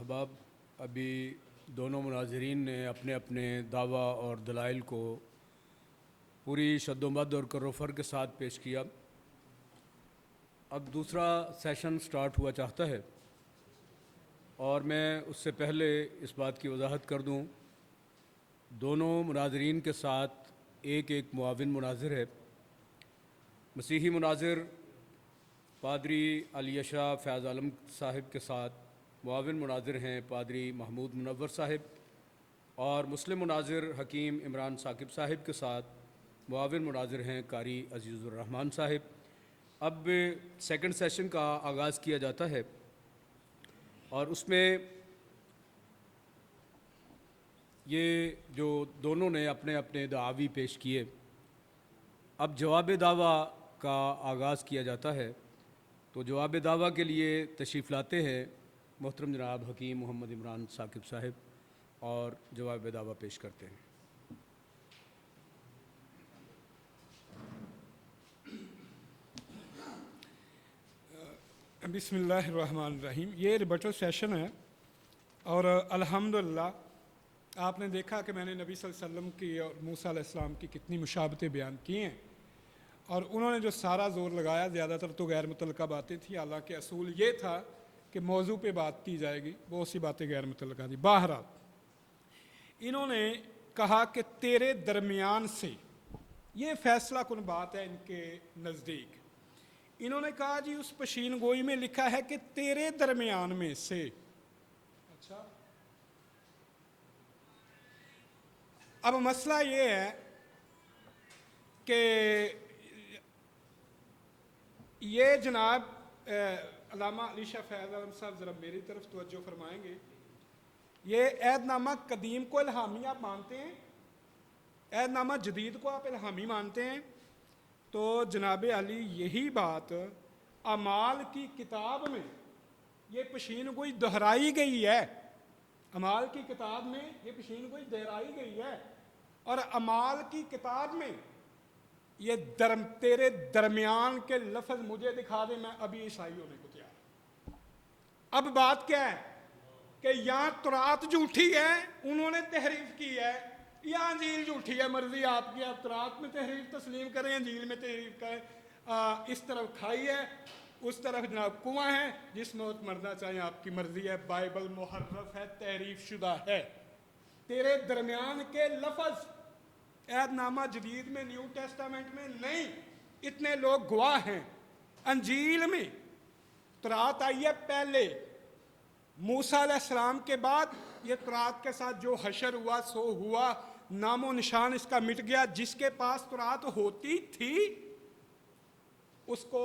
احباب، ابھی دونوں مناظرین نے اپنے اپنے دعویٰ اور دلائل کو پوری شد و مد اور کر و فر کے ساتھ پیش کیا۔ اب دوسرا سیشن سٹارٹ ہوا چاہتا ہے، اور میں اس سے پہلے اس بات کی وضاحت کر دوں، دونوں مناظرین کے ساتھ ایک معاون مناظر ہے۔ مسیحی مناظر پادری علی شاہ فیض عالم صاحب کے ساتھ معاون مناظر ہیں پادری محمود منور صاحب، اور مسلم مناظر حکیم عمران ثاقب صاحب کے ساتھ معاون مناظر ہیں قاری عزیز الرحمن صاحب۔ اب سیکنڈ سیشن کا آغاز کیا جاتا ہے، اور اس میں یہ جو دونوں نے اپنے اپنے دعاوی پیش کیے، اب جواب دعویٰ کا آغاز کیا جاتا ہے۔ تو جواب دعویٰ کے لیے تشریف لاتے ہیں محترم جناب حکیم محمد عمران ثاقب صاحب، اور جواب دعویٰ پیش کرتے ہیں۔ بسم اللہ الرحمن الرحیم۔ یہ ریبٹل سیشن ہے، اور الحمدللہ آپ نے دیکھا کہ میں نے نبی صلی اللہ علیہ وسلم کی اور موسیٰ علیہ السلام کی کتنی مشابہتیں بیان کی ہیں، اور انہوں نے جو سارا زور لگایا زیادہ تر تو غیر متعلقہ باتیں تھیں، حالانکہ اصول یہ تھا کہ موضوع پہ بات کی جائے گی، بہت سی باتیں غیر متعلقہ تھیں۔ بہرحال انہوں نے کہا کہ تیرے درمیان سے، یہ فیصلہ کن بات ہے ان کے نزدیک۔ انہوں نے کہا جی اس پشین گوئی میں لکھا ہے کہ تیرے درمیان میں سے۔ اچھا، اب مسئلہ یہ ہے کہ یہ جناب علامہ علی شاہ فیض عالم صاحب ذرا میری طرف توجہ فرمائیں گے۔ یہ عہد نامہ قدیم کو الہامی آپ مانتے ہیں، عہد نامہ جدید کو آپ الہامی مانتے ہیں، تو جناب علی یہی بات اعمال کی کتاب میں یہ پشین گوئی دہرائی گئی ہے۔ اعمال کی کتاب میں یہ پشین گوئی دہرائی گئی ہے، اور اعمال کی کتاب میں یہ تیرے درمیان کے لفظ مجھے دکھا دیں، میں ابھی عیسائی ہونے کو تیار۔ اب بات کیا ہے کہ یہاں تورات جھوٹی ہے، انہوں نے تحریف کی ہے، یا انجیل جھوٹی ہے، مرضی آپ کی، آپ تورات میں تحریف تسلیم کریں، انجیل میں تحریف کریں۔ اس طرف کھائی ہے، اس طرف جناب کنواں ہے، جس میں مرنا چاہیں آپ کی مرضی ہے۔ بائبل محرف ہے، تحریف شدہ ہے۔ تیرے درمیان کے لفظ عہد نامہ جدید میں، نیو ٹیسٹامنٹ میں نہیں، اتنے لوگ گواہ ہیں۔ انجیل میں تورات آئی ہے پہلے، موسیٰ علیہ السلام کے بعد یہ تورات کے ساتھ جو حشر ہوا سو ہوا، نام و نشان اس کا مٹ گیا۔ جس کے پاس تورات ہوتی تھی اس کو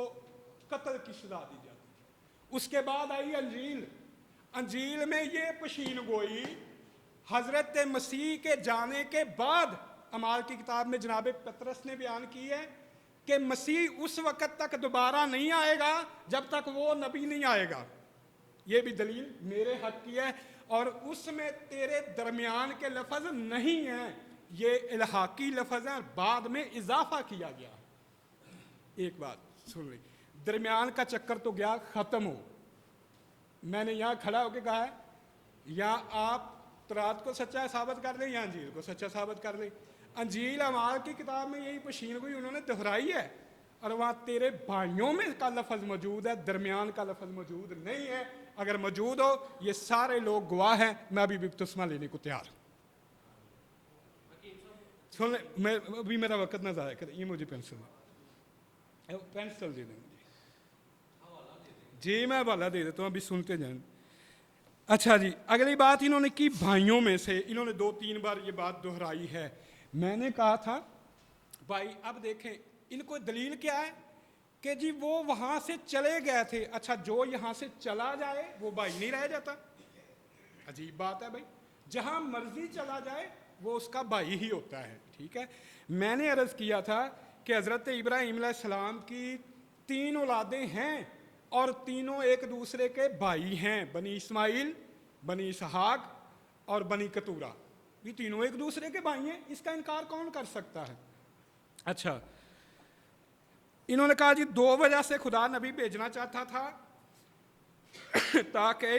قتل کی سزا دی جاتی تھی۔ اس کے بعد آئی انجیل۔ انجیل میں یہ پشین گوئی حضرت مسیح کے جانے کے بعد اعمال کی کتاب میں جناب پطرس نے بیان کی ہے کہ مسیح اس وقت تک دوبارہ نہیں آئے گا جب تک وہ نبی نہیں آئے گا۔ یہ بھی دلیل میرے حق کی ہے، اور اس میں تیرے درمیان کے لفظ نہیں ہیں، یہ الحاقی لفظ ہیں، بعد میں اضافہ کیا گیا۔ ایک بات سن لیں، درمیان کا چکر تو گیا ختم ہو۔ میں نے یہاں کھڑا ہو کے کہا ہے یا آپ تورات کو سچا ثابت کر لیں یا انجیل کو سچا ثابت کر لیں۔ انجیل اعمال کی کتاب میں یہی پشین گوئی انہوں نے دہرائی ہے، اور وہاں تیرے بھائیوں میں کا لفظ موجود ہے، درمیان کا لفظ موجود نہیں ہے۔ اگر موجود ہو، یہ سارے لوگ گواہ ہیں، میں ابھی بپتسمہ لینے کو تیار۔ سن لیں، ابھی میرا وقت نہ ضائع کریں، یہ مجھے پینسل دے دیں مجھے۔ جی میں حوالہ دے دیتا ہوں، ابھی سنتے جائیں۔ اچھا جی، اگلی بات انہوں نے کی بھائیوں میں سے، انہوں نے 2-3 بار یہ بات دہرائی ہے۔ میں نے کہا تھا بھائی اب دیکھیں ان کو دلیل کیا ہے کہ جی وہ وہاں سے چلے گئے تھے۔ اچھا، جو یہاں سے چلا جائے وہ بھائی نہیں رہ جاتا؟ عجیب بات ہے بھائی، جہاں مرضی چلا جائے وہ اس کا بھائی ہی ہوتا ہے، ٹھیک ہے۔ میں نے عرض کیا تھا کہ حضرت ابراہیم علیہ السلام کی 3 اولادیں ہیں، اور تینوں ایک دوسرے کے بھائی ہیں، بنی اسماعیل، بنی اسحاق اور بنی کتورہ، یہ تینوں ایک دوسرے کے بھائی ہیں، اس کا انکار کون کر سکتا ہے؟ اچھا، انہوں نے کہا جی 2 وجہ سے خدا نبی بھیجنا چاہتا تھا، تاکہ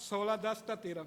16:10-13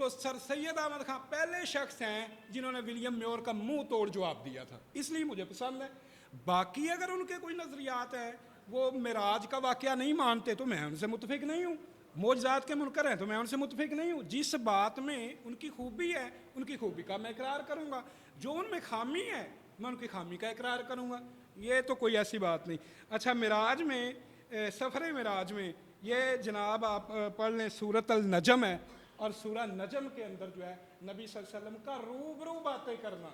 تو سر سید احمد خان پہلے شخص ہیں جنہوں نے ولیم میور کا منہ توڑ جواب دیا تھا، اس لیے مجھے پسند ہے۔ باقی اگر ان کے کوئی نظریات ہیں، وہ معراج کا واقعہ نہیں مانتے تو میں ان سے متفق نہیں ہوں، معجزات کے منکر ہیں تو میں ان سے متفق نہیں ہوں۔ جس بات میں ان کی خوبی ہے ان کی خوبی کا میں اقرار کروں گا، جو ان میں خامی ہے میں ان کی خامی کا اقرار کروں گا، یہ تو کوئی ایسی بات نہیں۔ اچھا، معراج میں سفر معراج میں یہ جناب آپ پڑھ لیں سورۃ النجم ہے، اور سورہ نجم کے اندر جو ہے نبی صلی اللہ علیہ وسلم کا روبرو باتیں کرنا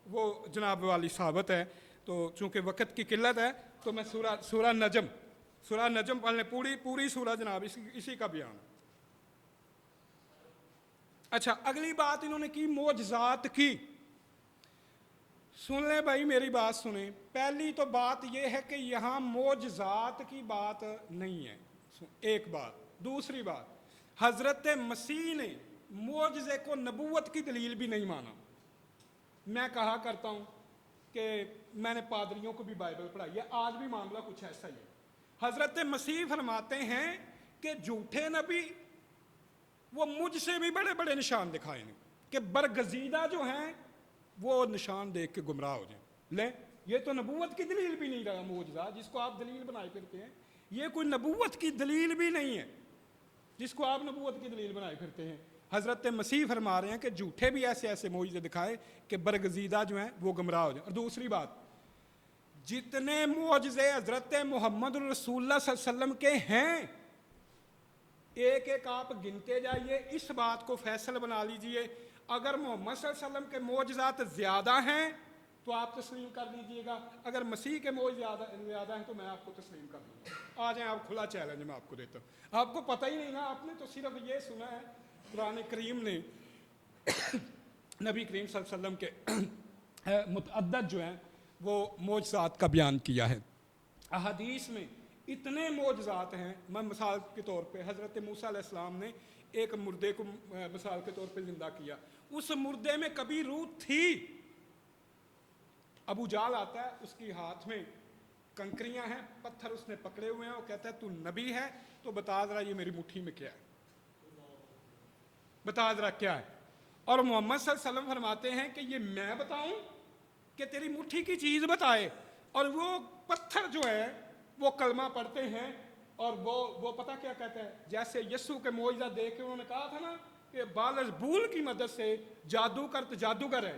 وہ جناب والی ثابت ہے۔ تو چونکہ وقت کی قلت ہے تو میں سورہ نجم پڑھ لیں، پوری سورہ جناب اسی کا بیان۔ اچھا، اگلی بات انہوں نے کی معجزات کی۔ سن لیں بھائی، میری بات سنیں۔ پہلی تو بات یہ ہے کہ یہاں معجزات کی بات نہیں ہے، ایک بات۔ دوسری بات، حضرت مسیح نے معجزے کو نبوت کی دلیل بھی نہیں مانا۔ میں کہا کرتا ہوں کہ میں نے پادریوں کو بھی بائبل پڑھائی ہے، آج بھی معاملہ کچھ ایسا ہی ہے۔ حضرت مسیح فرماتے ہیں کہ جھوٹے نبی وہ مجھ سے بھی بڑے بڑے نشان دکھائیں گے، کہ برگزیدہ جو ہیں وہ نشان دیکھ کے گمراہ ہو جائیں۔ لیں، یہ تو نبوت کی دلیل بھی نہیں رہا معجزہ، جس کو آپ دلیل بنائے پھرتے ہیں، یہ کوئی نبوت کی دلیل بھی نہیں ہے جس کو آپ نبوت کی دلیل بنائے پھرتے ہیں۔ حضرت مسیح فرما رہے ہیں کہ جھوٹے بھی ایسے ایسے معجزے دکھائے کہ برگزیدہ جو ہیں وہ گمراہ ہو جائیں۔ اور دوسری بات، جتنے معجزے حضرت محمد رسول اللہ صلی اللہ علیہ وسلم کے ہیں، ایک ایک آپ گنتے جائیے، اس بات کو فیصل بنا لیجئے۔ اگر محمد صلی اللہ علیہ وسلم کے معجزات زیادہ ہیں تو آپ تسلیم کر لیجئے گا، اگر مسیح کے معجزات زیادہ ہیں تو میں آپ کو تسلیم کر دوں گا۔ آ جائیں، آپ کھلا چیلنج میں آپ کو دیتا ہوں۔ آپ کو پتہ ہی نہیں نا، آپ نے تو صرف یہ سنا ہے قرآن کریم نے نبی کریم صلی اللہ علیہ وسلم کے متعدد جو ہیں وہ معجزات کا بیان کیا ہے۔ احادیث میں اتنے معجزات ہیں، میں مثال کے طور پہ حضرت موسیٰ علیہ السلام نے ایک مردے کو مثال کے طور پہ زندہ کیا، اس مردے میں کبھی روح تھی؟ ابو جہل آتا ہے، اس کی ہاتھ میں کنکریاں ہیں، پتھر اس نے پکڑے ہوئے ہیں، وہ کہتا ہے تو نبی ہے تو بتا ذرا یہ میری مٹھی میں کیا ہے، بتا ذرا کیا ہے۔ اور محمد صلی اللہ علیہ وسلم فرماتے ہیں کہ یہ میں بتاؤں کہ تیری مٹھی کی چیز بتائے؟ اور وہ پتھر جو ہے وہ کلمہ پڑھتے ہیں، اور وہ پتہ کیا کہتا ہے، جیسے یسوع کے معجزہ دیکھ کے انہوں نے کہا تھا نا کہ بالز بول کی مدد سے جادو جادوگر ہے،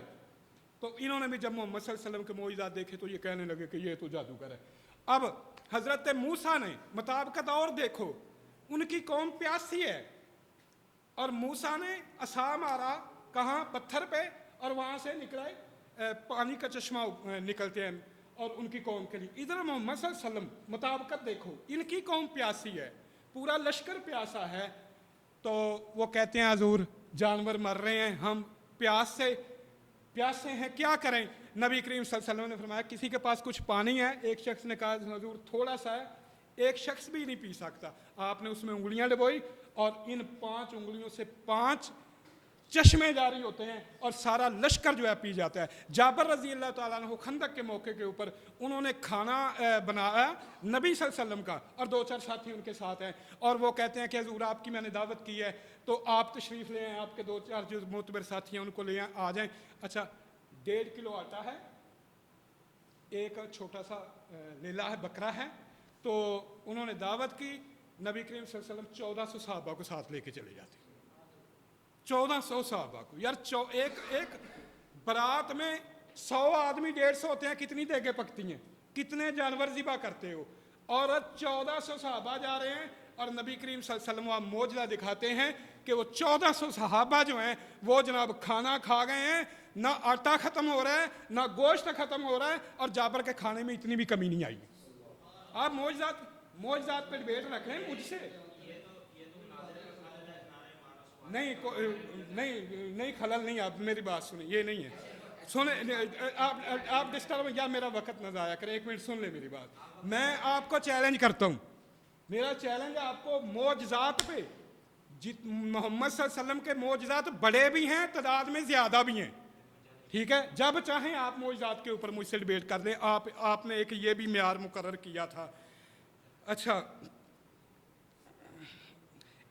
تو انہوں نے بھی جب محمد صلی اللہ علیہ وسلم کے معجزات دیکھے تو یہ کہنے لگے کہ یہ تو جادوگر ہے۔ اب حضرت موسیٰ نے مطابقت اور دیکھو، ان کی قوم پیاسی ہے، اور موسیٰ نے عصا مارا کہاں؟ پتھر پہ، اور وہاں سے نکلے پانی کا چشمہ نکلتے ہیں اور ان کی قوم کے لیے۔ ادھر محمد صلی اللہ علیہ وسلم مطابقت دیکھو، ان کی قوم پیاسی ہے، پورا لشکر پیاسا ہے، تو وہ کہتے ہیں حضور جانور مر رہے ہیں، ہم پیاسے ہیں، کیا کریں؟ نبی کریم صلی اللہ علیہ وسلم نے فرمایا کسی کے پاس کچھ پانی ہے؟ ایک شخص نے کہا حضور تھوڑا سا ہے، ایک شخص بھی نہیں پی سکتا۔ آپ نے اس میں انگلیاں ڈبوئی اور ان 5 انگلیوں سے 5 چشمے جاری ہوتے ہیں اور سارا لشکر جو ہے پی جاتا ہے۔ جابر رضی اللہ تعالیٰ عنہ خندق کے موقع کے اوپر انہوں نے کھانا بنایا نبی صلی اللہ علیہ وسلم کا، اور 2-4 ساتھی ان کے ساتھ ہیں، اور وہ کہتے ہیں کہ حضور آپ کی میں نے دعوت کی ہے تو آپ تشریف لے آئیں، آپ کے 2-4 جو معتبر ساتھی ہیں ان کو لے آ جائیں۔ اچھا، 1.5 کلو آٹا ہے، ایک چھوٹا سا لیلا ہے، بکرا ہے، تو انہوں نے دعوت کی، نبی کریم صلی اللہ علیہ وسلم 1400 صحابہ کو ساتھ لے کے چلے جاتے، 1400 صحابہ کو۔ یار ایک برات میں 100 آدمی 150 ہوتے ہیں، کتنی دیگیں پکتی ہیں، کتنے جانور ذبح کرتے ہو، اور 1400 صحابہ جا رہے ہیں، اور نبی کریم صلی اللہ علیہ وسلم وہاں معجزہ دکھاتے ہیں کہ وہ 1400 صحابہ جو ہیں وہ جناب کھانا کھا گئے ہیں، نہ آٹا ختم ہو رہا ہے نہ گوشت ختم ہو رہا ہے، اور جابر کے کھانے میں اتنی بھی کمی نہیں آئی۔ آپ معجزات پہ ڈیبیٹ رکھ رہے ہیں مجھ سے؟ نہیں خلل نہیں، آپ میری بات سنیں، یہ نہیں ہے، سنیں آپ ڈسٹرب، یا میرا وقت نہ ضائع کریں، 1 منٹ سن لیں میری بات۔ میں آپ کو چیلنج کرتا ہوں، میرا چیلنج ہے آپ کو معجزات پہ، محمد صلی اللہ علیہ وسلم کے معجزات بڑے بھی ہیں، تعداد میں زیادہ بھی ہیں، ٹھیک ہے؟ جب چاہیں آپ معجزات کے اوپر مجھ سے ڈیبیٹ کر دیں، آپ نے ایک یہ بھی معیار مقرر کیا تھا۔ اچھا،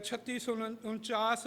3649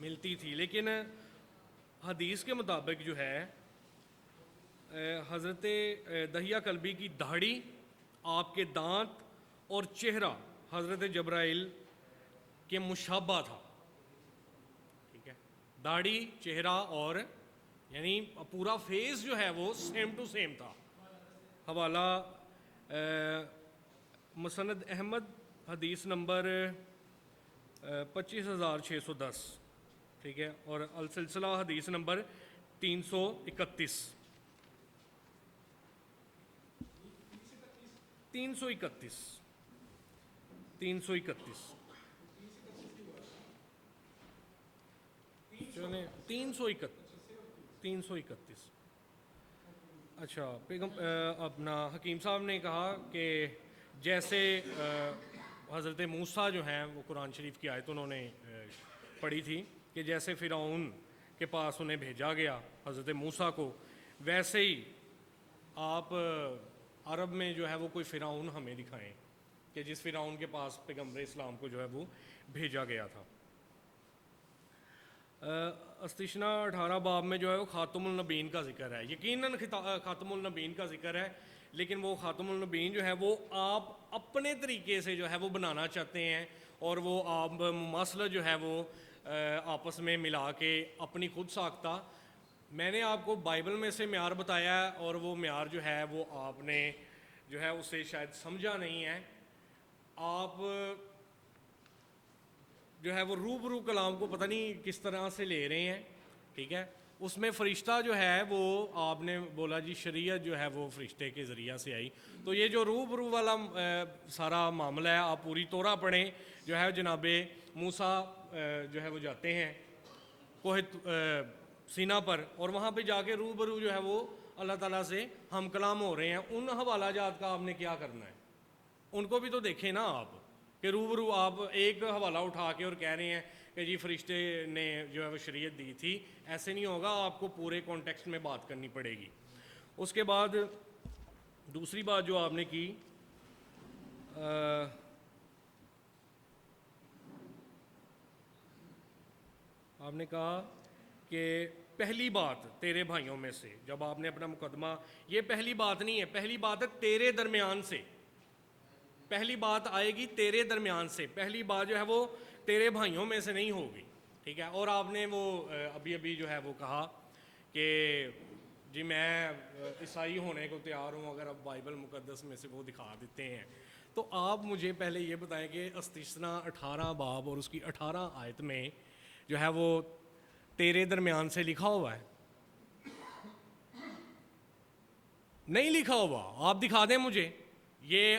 ملتی تھی، لیکن حدیث کے مطابق جو ہے حضرت دحیہ کلبی کی داڑھی، آپ کے دانت اور چہرہ حضرت جبرائیل کے مشابہ تھا. ٹھیک ہے، داڑھی، چہرہ اور یعنی پورا فیس جو ہے وہ سیم ٹو سیم تھا. حوالہ مسند احمد حدیث نمبر 25,610. ٹھیک ہے، اور السلسلہ حدیث نمبر 331. 331 چلیں 331. اچھا، اپنا حکیم صاحب نے کہا کہ جیسے حضرت موسیٰ جو ہیں وہ قرآن شریف کی آیت انہوں نے پڑھی تھی کہ جیسے فرعون کے پاس انہیں بھیجا گیا حضرت موسیٰ کو، ویسے ہی آپ عرب میں جو ہے وہ کوئی فرعون ہمیں دکھائیں کہ جس فرعون کے پاس پیغمبر اسلام کو جو ہے وہ بھیجا گیا تھا. استثنا 18 باب میں جو ہے وہ خاتم النبیین کا ذکر ہے. یقیناً خاتم النبیین کا ذکر ہے، لیکن وہ خاتم النبیین جو ہے وہ آپ اپنے طریقے سے جو ہے وہ بنانا چاہتے ہیں، اور وہ آپ مماثلت جو ہے وہ آپس میں ملا کے اپنی خود ساختہ. میں نے آپ کو بائبل میں سے معیار بتایا ہے، اور وہ معیار جو ہے وہ آپ نے جو ہے اسے شاید سمجھا نہیں ہے. آپ جو ہے وہ روبرو کلام کو پتہ نہیں کس طرح سے لے رہے ہیں. ٹھیک ہے، اس میں فرشتہ جو ہے وہ آپ نے بولا جی شریعت جو ہے وہ فرشتے کے ذریعہ سے آئی. تو یہ جو روبرو والا سارا معاملہ ہے، آپ پوری تورا پڑھیں. جو ہے جناب موسیٰ جو ہے وہ جاتے ہیں کوہ سینا پر، اور وہاں پہ جا کے روبرو جو ہے وہ اللہ تعالیٰ سے ہم کلام ہو رہے ہیں. ان حوالہ جات کا آپ نے کیا کرنا ہے؟ ان کو بھی تو دیکھیں نا آپ، کہ روبرو آپ ایک حوالہ اٹھا کے اور کہہ رہے ہیں کہ جی فرشتے نے جو ہے وہ شریعت دی تھی. ایسے نہیں ہوگا، آپ کو پورے کانٹیکسٹ میں بات کرنی پڑے گی. اس کے بعد دوسری بات جو آپ نے کی، آپ نے کہا کہ پہلی بات تیرے بھائیوں میں سے، جب آپ نے اپنا مقدمہ، یہ پہلی بات نہیں ہے، پہلی بات ہے تیرے درمیان سے. پہلی بات آئے گی تیرے درمیان سے، پہلی بات جو ہے وہ تیرے بھائیوں میں سے نہیں ہوگی. ٹھیک ہے، اور آپ نے وہ ابھی جو ہے وہ کہا کہ جی میں عیسائی ہونے کو تیار ہوں اگر آپ بائبل مقدس میں سے وہ دکھا دیتے ہیں. تو آپ مجھے پہلے یہ بتائیں کہ استثنا 18 باب اور اس کی 18 آیت میں جو ہے وہ تیرے درمیان سے لکھا ہوا ہے؟ نہیں لکھا ہوا. آپ دکھا دیں مجھے. یہ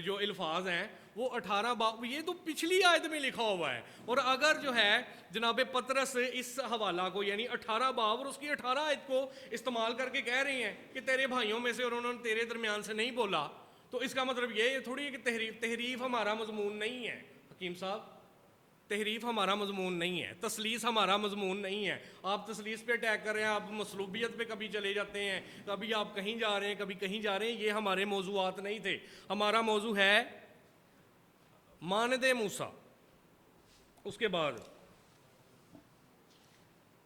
جو الفاظ ہیں وہ 18 باب، یہ تو پچھلی آیت میں لکھا ہوا ہے. اور اگر جو ہے جناب پطرس اس حوالہ کو یعنی 18 باب اور اس کی 18 آیت کو استعمال کر کے کہہ رہی ہیں کہ تیرے بھائیوں میں سے، اور انہوں نے تیرے درمیان سے نہیں بولا، تو اس کا مطلب یہ تھوڑی ہے کہ تحریف ہمارا مضمون نہیں ہے. حکیم صاحب، تحریف ہمارا مضمون نہیں ہے، تثلیث ہمارا مضمون نہیں ہے. آپ تثلیث پہ اٹیک کر رہے ہیں، آپ مصلوبیت پہ کبھی چلے جاتے ہیں، کبھی آپ کہیں جا رہے ہیں، کبھی کہیں جا رہے ہیں. یہ ہمارے موضوعات نہیں تھے. ہمارا موضوع ہے مانند موسیٰ. اس کے بعد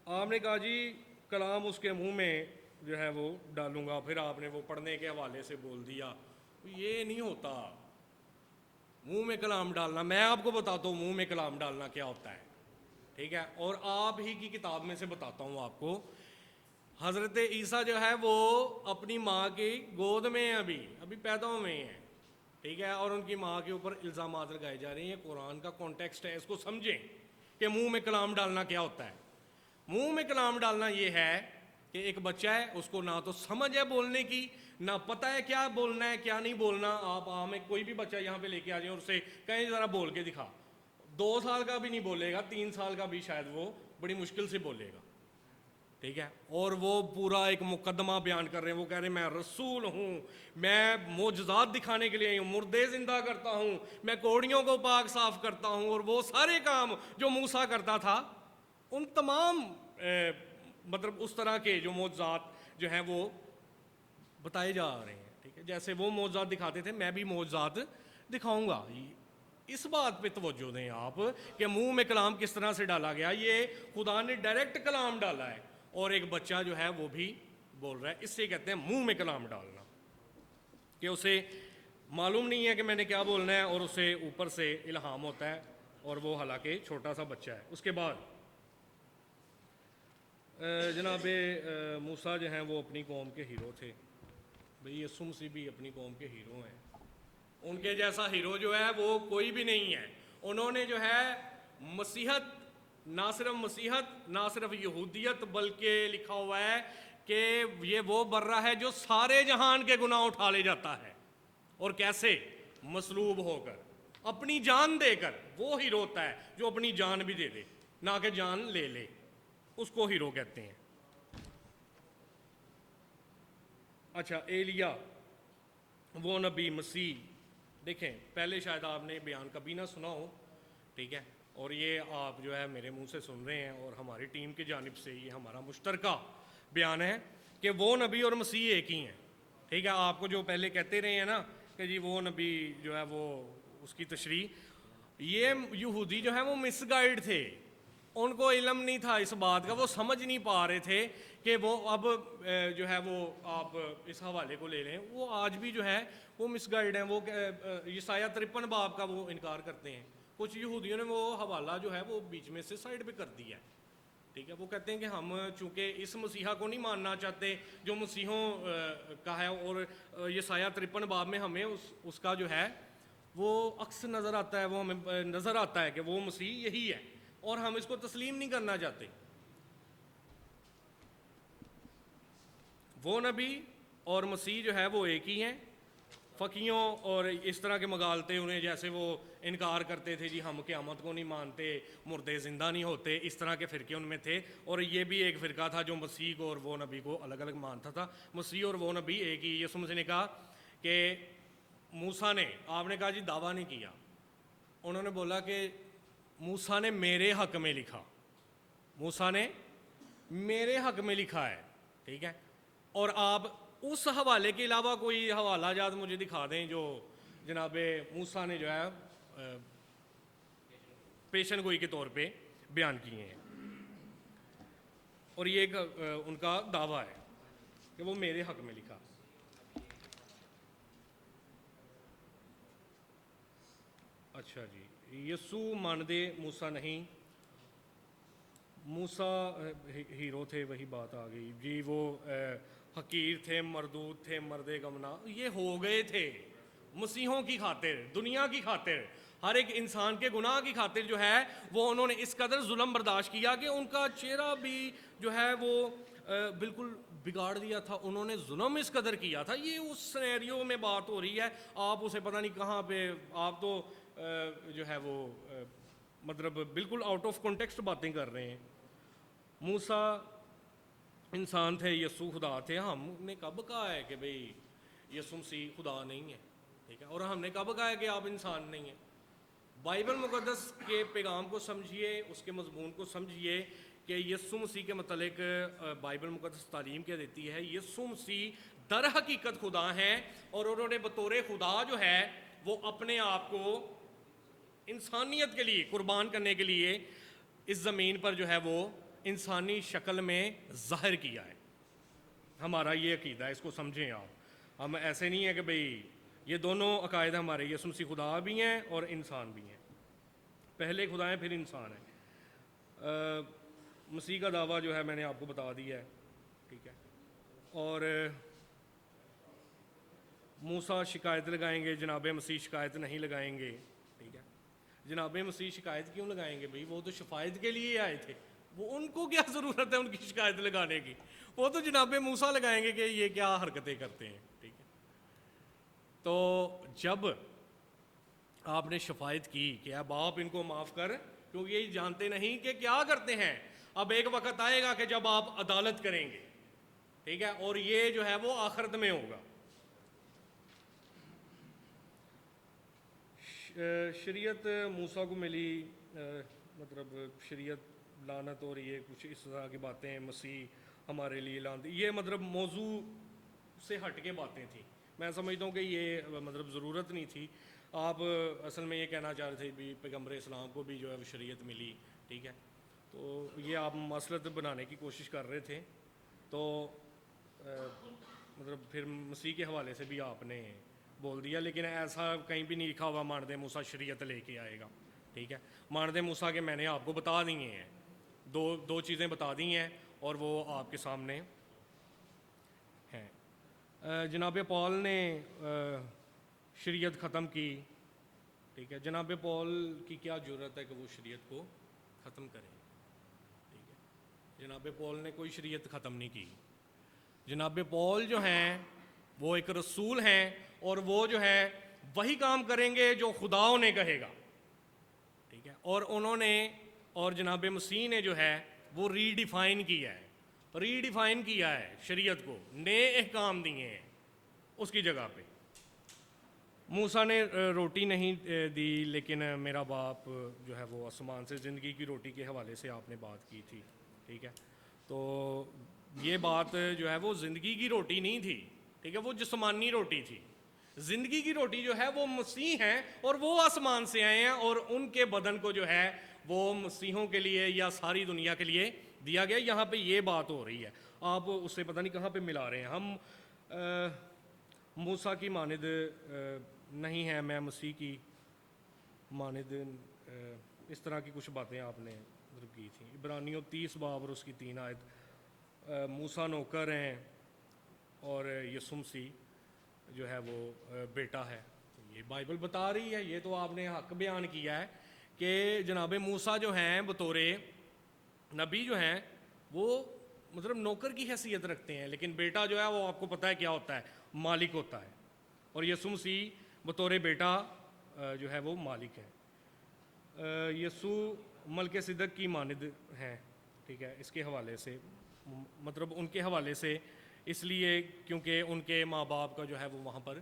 آپ نے کہا جی کلام اس کے منہ میں جو ہے وہ ڈالوں گا. پھر آپ نے وہ پڑھنے کے حوالے سے بول دیا. یہ نہیں ہوتا منہ میں کلام ڈالنا. میں آپ کو بتاتا ہوں منہ میں کلام ڈالنا کیا ہوتا ہے. ٹھیک ہے، اور آپ ہی کی کتاب میں سے بتاتا ہوں آپ کو. حضرت عیسیٰ جو ہے وہ اپنی ماں کی گود میں ابھی پیدا ہوئے ہیں. ٹھیک ہے، اور ان کی ماں کے اوپر الزامات لگائے جا رہے ہیں. یہ قرآن کا کانٹیکسٹ ہے، اس کو سمجھیں کہ منہ میں کلام ڈالنا کیا ہوتا ہے. منہ میں کلام ڈالنا یہ ہے کہ ایک بچہ ہے، اس کو نہ تو سمجھ ہے بولنے کی، نہ پتہ ہے کیا بولنا ہے کیا نہیں بولنا. آپ ہمیں کوئی بھی بچہ یہاں پہ لے کے آ جائیں اور اسے کہیں ذرا بول کے دکھا، 2 سال کا بھی نہیں بولے گا، 3 سال کا بھی شاید وہ بڑی مشکل سے بولے گا. ٹھیک ہے، اور وہ پورا ایک مقدمہ بیان کر رہے ہیں. وہ کہہ رہے ہیں میں رسول ہوں، میں معجزات دکھانے کے لیے آئی ہوں، مردے زندہ کرتا ہوں، میں کوڑیوں کو پاک صاف کرتا ہوں. اور وہ سارے کام جو موسیٰ کرتا تھا، ان تمام مطلب اس طرح کے جو معجزات جو ہیں وہ بتائے جا رہے ہیں. ٹھیک ہے، جیسے وہ معجزات دکھاتے تھے میں بھی معجزات دکھاؤں گا. اس بات پہ توجہ دیں آپ کہ منہ میں کلام کس طرح سے ڈالا گیا. یہ خدا نے ڈائریکٹ کلام ڈالا ہے اور ایک بچہ جو ہے وہ بھی بول رہا ہے. اس سے کہتے ہیں منہ میں کلام ڈالنا, کہ اسے معلوم نہیں ہے کہ میں نے کیا بولنا ہے اور اسے اوپر سے الہام ہوتا ہے, اور وہ حالانکہ چھوٹا سا بچہ ہے. اس کے بعد جناب موسیٰ جو ہیں وہ اپنی قوم کے ہیرو تھے. بھئی یسوع مسیح بھی اپنی قوم کے ہیرو ہیں. ان کے جیسا ہیرو جو ہے وہ کوئی بھی نہیں ہے. انہوں نے جو ہے مسیحت, نہ صرف مسیحت, نہ صرف یہودیت, بلکہ لکھا ہوا ہے کہ یہ وہ برہ ہے جو سارے جہان کے گناہ اٹھا لے جاتا ہے. اور کیسے؟ مصلوب ہو کر, اپنی جان دے کر. وہ ہیرو ہوتا ہے جو اپنی جان بھی دے دے, نہ کہ جان لے لے, اس کو ہیرو کہتے ہیں. اچھا, ایلیا وہ نبی مسیح, دیکھیں پہلے شاید آپ نے بیان کبھی نہ سنا ہو, ٹھیک ہے, اور یہ آپ جو ہے میرے منہ سے سن رہے ہیں, اور ہماری ٹیم کی جانب سے یہ ہمارا مشترکہ بیان ہے کہ وہ نبی اور مسیح ایک ہی ہیں. ٹھیک ہے, آپ کو جو پہلے کہتے رہے ہیں نا کہ جی وہ نبی جو ہے وہ اس کی تشریح, یہ یہودی جو ہے وہ مس گائیڈ تھے. ان کو علم نہیں تھا اس بات کا, وہ سمجھ نہیں پا رہے تھے کہ وہ اب جو ہے وہ آپ اس حوالے کو لے لیں. وہ آج بھی جو ہے وہ مس گائیڈ ہیں. وہ یسایہ 53 باب کا وہ انکار کرتے ہیں. کچھ یہودیوں نے وہ حوالہ جو ہے وہ بیچ میں سے سائڈ پہ کر دیا ہے. ٹھیک ہے, وہ کہتے ہیں کہ ہم چونکہ اس مسیحا کو نہیں ماننا چاہتے جو مسیحوں کا ہے, اور یسایہ 53 باب میں ہمیں اس کا جو ہے وہ عکس نظر آتا ہے, وہ ہمیں نظر آتا ہے کہ وہ مسیح یہی ہے, اور ہم اس کو تسلیم نہیں کرنا چاہتے. وہ نبی اور مسیح جو ہے وہ ایک ہی ہیں. فقیوں اور اس طرح کے مغالطے انہیں, جیسے وہ انکار کرتے تھے جی ہم قیامت کو نہیں مانتے, مردے زندہ نہیں ہوتے, اس طرح کے فرقے ان میں تھے. اور یہ بھی ایک فرقہ تھا جو مسیح کو اور وہ نبی کو الگ الگ مانتا تھا. مسیح اور وہ نبی ایک ہی. یسوع مسیح نے کہا کہ موسیٰ نے, آپ نے کہا جی دعویٰ نہیں کیا, انہوں نے بولا کہ موسیٰ نے میرے حق میں لکھا, موسیٰ نے میرے حق میں لکھا ہے. ٹھیک ہے, اور آپ اس حوالے کے علاوہ کوئی حوالہ جات مجھے دکھا دیں جو جناب موسیٰ نے جو ہے پیشن گوئی کے طور پہ بیان کیے ہیں. اور یہ ایک ان کا دعویٰ ہے کہ وہ میرے حق میں لکھا. اچھا جی, یسوع ماندے موسیٰ نہیں. موسیٰ ہیرو تھے, وہی بات آ گئی جی. وہ حقیر تھے, مردود تھے, مرد گمنا, یہ ہو گئے تھے مسیحوں کی خاطر, دنیا کی خاطر, ہر ایک انسان کے گناہ کی خاطر جو ہے وہ انہوں نے اس قدر ظلم برداشت کیا کہ ان کا چہرہ بھی جو ہے وہ بالکل بگاڑ دیا تھا. انہوں نے ظلم اس قدر کیا تھا. یہ اس سینیریو میں بات ہو رہی ہے, آپ اسے پتہ نہیں کہاں پہ, آپ تو جو ہے وہ مطلب بالکل آؤٹ آف کانٹیکسٹ باتیں کر رہے ہیں. موسیٰ انسان تھے, یسوع خدا تھے. ہم نے کب کہا ہے کہ بھئی یسوع مسیح خدا نہیں ہے؟ ٹھیک ہے, اور ہم نے کب کہا ہے کہ آپ انسان نہیں ہیں؟ بائبل مقدس کے پیغام کو سمجھیے, اس کے مضمون کو سمجھیے کہ یسوع مسیح کے متعلق بائبل مقدس تعلیم کیا دیتی ہے. یسوع مسیح در حقیقت خدا ہیں, اور انہوں نے بطور خدا جو ہے وہ اپنے آپ کو انسانیت کے لیے قربان کرنے کے لیے اس زمین پر جو ہے وہ انسانی شکل میں ظاہر کیا ہے. ہمارا یہ عقیدہ ہے, اس کو سمجھیں آپ. ہم ایسے نہیں ہیں کہ بھئی یہ دونوں عقائد ہمارے, یسوع مسیح خدا بھی ہیں اور انسان بھی ہیں. پہلے خدا ہیں پھر انسان ہیں. مسیح کا دعویٰ جو ہے میں نے آپ کو بتا دیا ہے. ٹھیک ہے, اور موسیٰ شکایت لگائیں گے, جناب مسیح شکایت نہیں لگائیں گے. ٹھیک ہے, جناب مسیح شکایت کیوں لگائیں گے؟ بھئی وہ تو شفاعت کے لیے آئے تھے, وہ ان کو کیا ضرورت ہے ان کی شکایت لگانے کی؟ وہ تو جناب موسیٰ لگائیں گے کہ یہ کیا حرکتیں کرتے ہیں. ٹھیک ہے, تو جب آپ نے شفاعت کی کہ اب آپ ان کو معاف کر, کیونکہ یہ جانتے نہیں کہ کیا کرتے ہیں. اب ایک وقت آئے گا کہ جب آپ عدالت کریں گے. ٹھیک ہے, اور یہ جو ہے وہ آخرت میں ہوگا. شریعت موسیٰ کو ملی, مطلب شریعت لعنت اور یہ کچھ اس طرح کی باتیں مسیح ہمارے لیے لعنت, یہ مطلب موضوع سے ہٹ کے باتیں تھیں. میں سمجھتا ہوں کہ یہ مطلب ضرورت نہیں تھی. آپ اصل میں یہ کہنا چاہ رہے تھے بھی پیغمبر اسلام کو بھی جو ہے وہ شریعت ملی، ٹھیک ہے، تو یہ آپ مصلحت بنانے کی کوشش کر رہے تھے، تو مطلب پھر مسیح کے حوالے سے بھی آپ نے بول دیا، لیکن ایسا کہیں بھی نہیں لکھا ہوا ماند موسیٰ شریعت لے کے آئے گا، ٹھیک ہے۔ ماند موسیٰ کے میں نے آپ کو بتا دیے ہیں، دو چیزیں بتا دی ہیں اور وہ آپ کے سامنے ہیں۔ جناب پال نے شریعت ختم کی، ٹھیک ہے، جناب پال کی کیا جرت ہے کہ وہ شریعت کو ختم کریں، ٹھیک ہے، جناب پال نے کوئی شریعت ختم نہیں کی۔ جناب پال جو ہیں وہ ایک رسول ہیں اور وہ جو ہے وہی کام کریں گے جو خدا انہیں کہے گا، ٹھیک ہے، اور انہوں نے اور جناب مسیح نے جو ہے وہ ری ڈیفائن کیا ہے شریعت کو، نئے احکام دیے ہیں اس کی جگہ پہ۔ موسیٰ نے روٹی نہیں دی، لیکن میرا باپ جو ہے وہ آسمان سے زندگی کی روٹی کے حوالے سے آپ نے بات کی تھی، ٹھیک ہے، تو یہ بات جو ہے وہ زندگی کی روٹی نہیں تھی، ٹھیک ہے، وہ جسمانی روٹی تھی۔ زندگی کی روٹی جو ہے وہ مسیح ہیں اور وہ آسمان سے آئے ہیں، اور ان کے بدن کو جو ہے وہ مسیحوں کے لیے یا ساری دنیا کے لیے دیا گیا۔ یہاں پہ یہ بات ہو رہی ہے، آپ اس سے پتہ نہیں کہاں پہ ملا رہے ہیں۔ ہم موسیٰ کی مانند نہیں ہیں، میں مسیح کی مانند، اس طرح کی کچھ باتیں آپ نے مطلب کی تھیں۔ عبرانیوں 30 باب اور اس کی 3 آیت، موسیٰ نوکر ہیں اور یسوع مسیح جو ہے وہ بیٹا ہے، یہ بائبل بتا رہی ہے۔ یہ تو آپ نے حق بیان کیا ہے کہ جناب موسیٰ جو ہیں بطور نبی جو ہیں وہ مطلب نوکر کی حیثیت رکھتے ہیں، لیکن بیٹا جو ہے وہ آپ کو پتہ ہے کیا ہوتا ہے، مالک ہوتا ہے، اور یسوع مسیح بطور بیٹا جو ہے وہ مالک ہے۔ یسوع ملک صدق کی مانند ہیں، ٹھیک ہے، اس کے حوالے سے مطلب ان کے حوالے سے اس لیے کیونکہ ان کے ماں باپ کا جو ہے وہ وہاں پر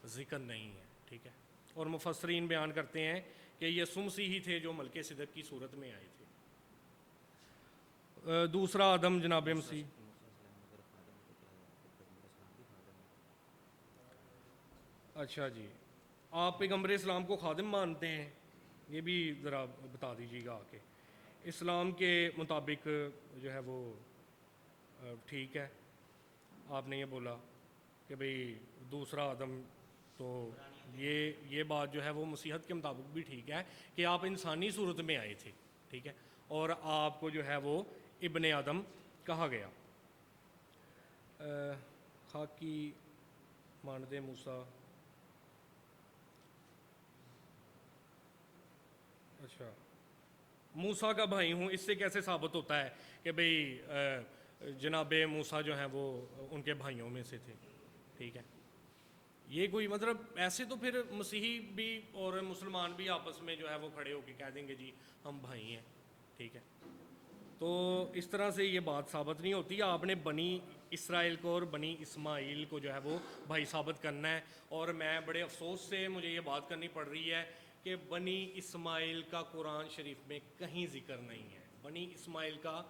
ذکر نہیں ہے، ٹھیک ہے، اور مفسرین بیان کرتے ہیں کہ یسوع مسیح ہی تھے جو ملک صدق کی صورت میں آئے تھے۔ دوسرا آدم جناب مسیح، اچھا جی، آپ پیغمبر اسلام کو خادم مانتے ہیں، یہ بھی ذرا بتا دیجیے گا کہ اسلام کے مطابق جو ہے وہ ٹھیک ہے۔ آپ نے یہ بولا کہ بھئی دوسرا آدم، تو یہ بات جو ہے وہ مسیحت کے مطابق بھی ٹھیک ہے کہ آپ انسانی صورت میں آئے تھے، ٹھیک ہے، اور آپ کو جو ہے وہ ابن آدم کہا گیا۔ خاکی ماند موسیٰ، اچھا، موسیٰ کا بھائی ہوں، اس سے کیسے ثابت ہوتا ہے کہ بھئی جناب موسیٰ جو ہیں وہ ان کے بھائیوں میں سے تھے، ٹھیک ہے، یہ کوئی مطلب ایسے تو پھر مسیحی بھی اور مسلمان بھی آپس میں جو ہے وہ کھڑے ہو کے کہہ دیں گے جی ہم بھائی ہیں، ٹھیک ہے، تو اس طرح سے یہ بات ثابت نہیں ہوتی۔ آپ نے بنی اسرائیل کو اور بنی اسماعیل کو جو ہے وہ بھائی ثابت کرنا ہے، اور میں بڑے افسوس سے مجھے یہ بات کرنی پڑ رہی ہے کہ بنی اسماعیل کا قرآن شریف میں کہیں ذکر نہیں ہے، بنی اسماعیل کا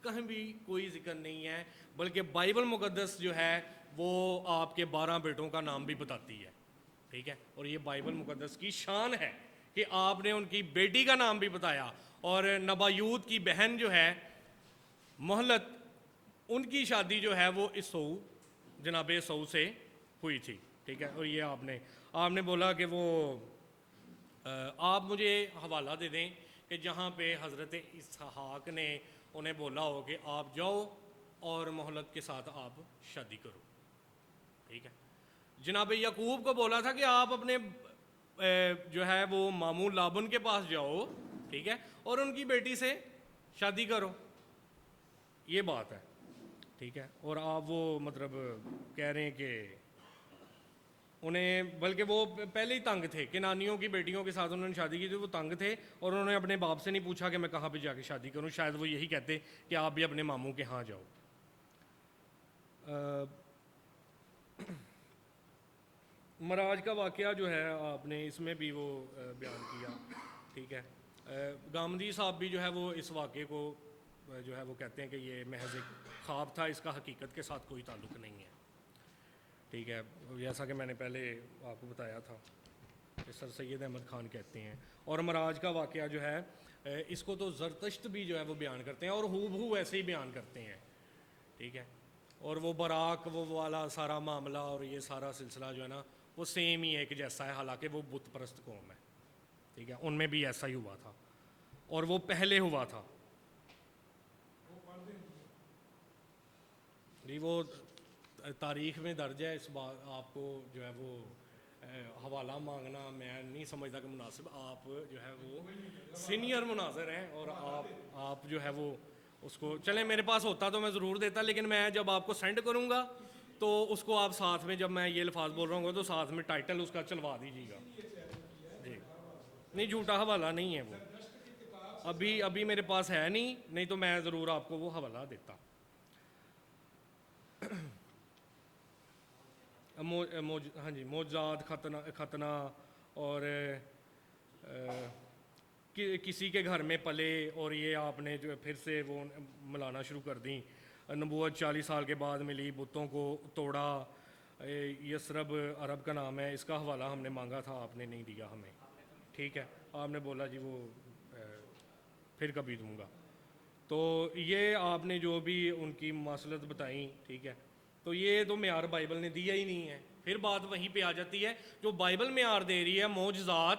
کہیں بھی کوئی ذکر نہیں ہے، بلکہ بائبل مقدس جو ہے وہ آپ کے 12 بیٹوں کا نام بھی بتاتی ہے، ٹھیک ہے، اور یہ بائبل مقدس کی شان ہے کہ آپ نے ان کی بیٹی کا نام بھی بتایا، اور نبایوت کی بہن جو ہے مہلت، ان کی شادی جو ہے وہ اسو جناب اسو سے ہوئی تھی، ٹھیک ہے، اور یہ آپ نے بولا کہ وہ آپ مجھے حوالہ دے دیں کہ جہاں پہ حضرت اسحاق نے انہیں بولا ہو کہ آپ جاؤ اور مہلت کے ساتھ آپ شادی کرو، ٹھیک ہے، جناب یعقوب کو بولا تھا کہ آپ اپنے جو ہے وہ ماموں لابن کے پاس جاؤ، ٹھیک ہے، اور ان کی بیٹی سے شادی کرو، یہ بات ہے، ٹھیک ہے، اور آپ وہ مطلب کہہ رہے ہیں کہ انہیں، بلکہ وہ پہلے ہی تنگ تھے، کنانیوں کی بیٹیوں کے ساتھ انہوں نے شادی کی تھی، وہ تنگ تھے، اور انہوں نے اپنے باپ سے نہیں پوچھا کہ میں کہاں پہ جا کے شادی کروں، شاید وہ یہی کہتے کہ آپ بھی اپنے ماموں کے ہاں جاؤ۔ معراج کا واقعہ جو ہے آپ نے اس میں بھی وہ بیان کیا، ٹھیک ہے، گامدی صاحب بھی جو ہے وہ اس واقعے کو جو ہے وہ کہتے ہیں کہ یہ محض ایک خواب تھا، اس کا حقیقت کے ساتھ کوئی تعلق نہیں ہے، ٹھیک ہے، جیسا کہ میں نے پہلے آپ کو بتایا تھا۔ کہ سر سید احمد خان کہتے ہیں. اور معراج کا واقعہ جو ہے اس کو تو زرتشت بھی جو ہے وہ بیان کرتے ہیں اور ہو بہو ایسے ہی بیان کرتے ہیں, ٹھیک ہے. اور وہ براق وہ والا سارا معاملہ اور یہ سارا سلسلہ جو ہے نا وہ سیم ہی ایک جیسا ہے, حالانکہ وہ بت پرست قوم ہے, ٹھیک ہے. ان میں بھی ایسا ہی ہوا تھا اور وہ پہلے ہوا تھا. جی وہ تاریخ میں درج ہے اس بات. آپ کو جو ہے وہ حوالہ مانگنا میں نہیں سمجھتا کہ مناسب. آپ جو ہے وہ سینئر مناظر ہیں اور آپ جو ہے وہ اس کو چلیں میرے پاس ہوتا تو میں ضرور دیتا, لیکن میں جب آپ کو سینڈ کروں گا تو اس کو آپ ساتھ میں, جب میں یہ الفاظ بول رہا ہوں گا تو ساتھ میں ٹائٹل اس کا چلوا دیجیے گا. جی نہیں جھوٹا حوالہ نہیں ہے وہ, ابھی میرے پاس ہے نہیں تو میں ضرور آپ کو وہ حوالہ دیتا. ہاں جی معجزات ختنہ اور کسی کے گھر میں پلے, اور یہ آپ نے جو پھر سے وہ ملانا شروع کر دیں. نبوت 40 سال کے بعد ملی, بتوں کو توڑا. یسرب عرب کا نام ہے, اس کا حوالہ ہم نے مانگا تھا, آپ نے نہیں دیا ہمیں, ٹھیک ہے. آپ نے بولا جی وہ پھر کبھی دوں گا. تو یہ آپ نے جو بھی ان کی مواصلت بتائیں, ٹھیک ہے, تو یہ تو معیار بائبل نے دیا ہی نہیں ہے. پھر بات وہیں پہ آ جاتی ہے جو بائبل معیار دے رہی ہے, معجزات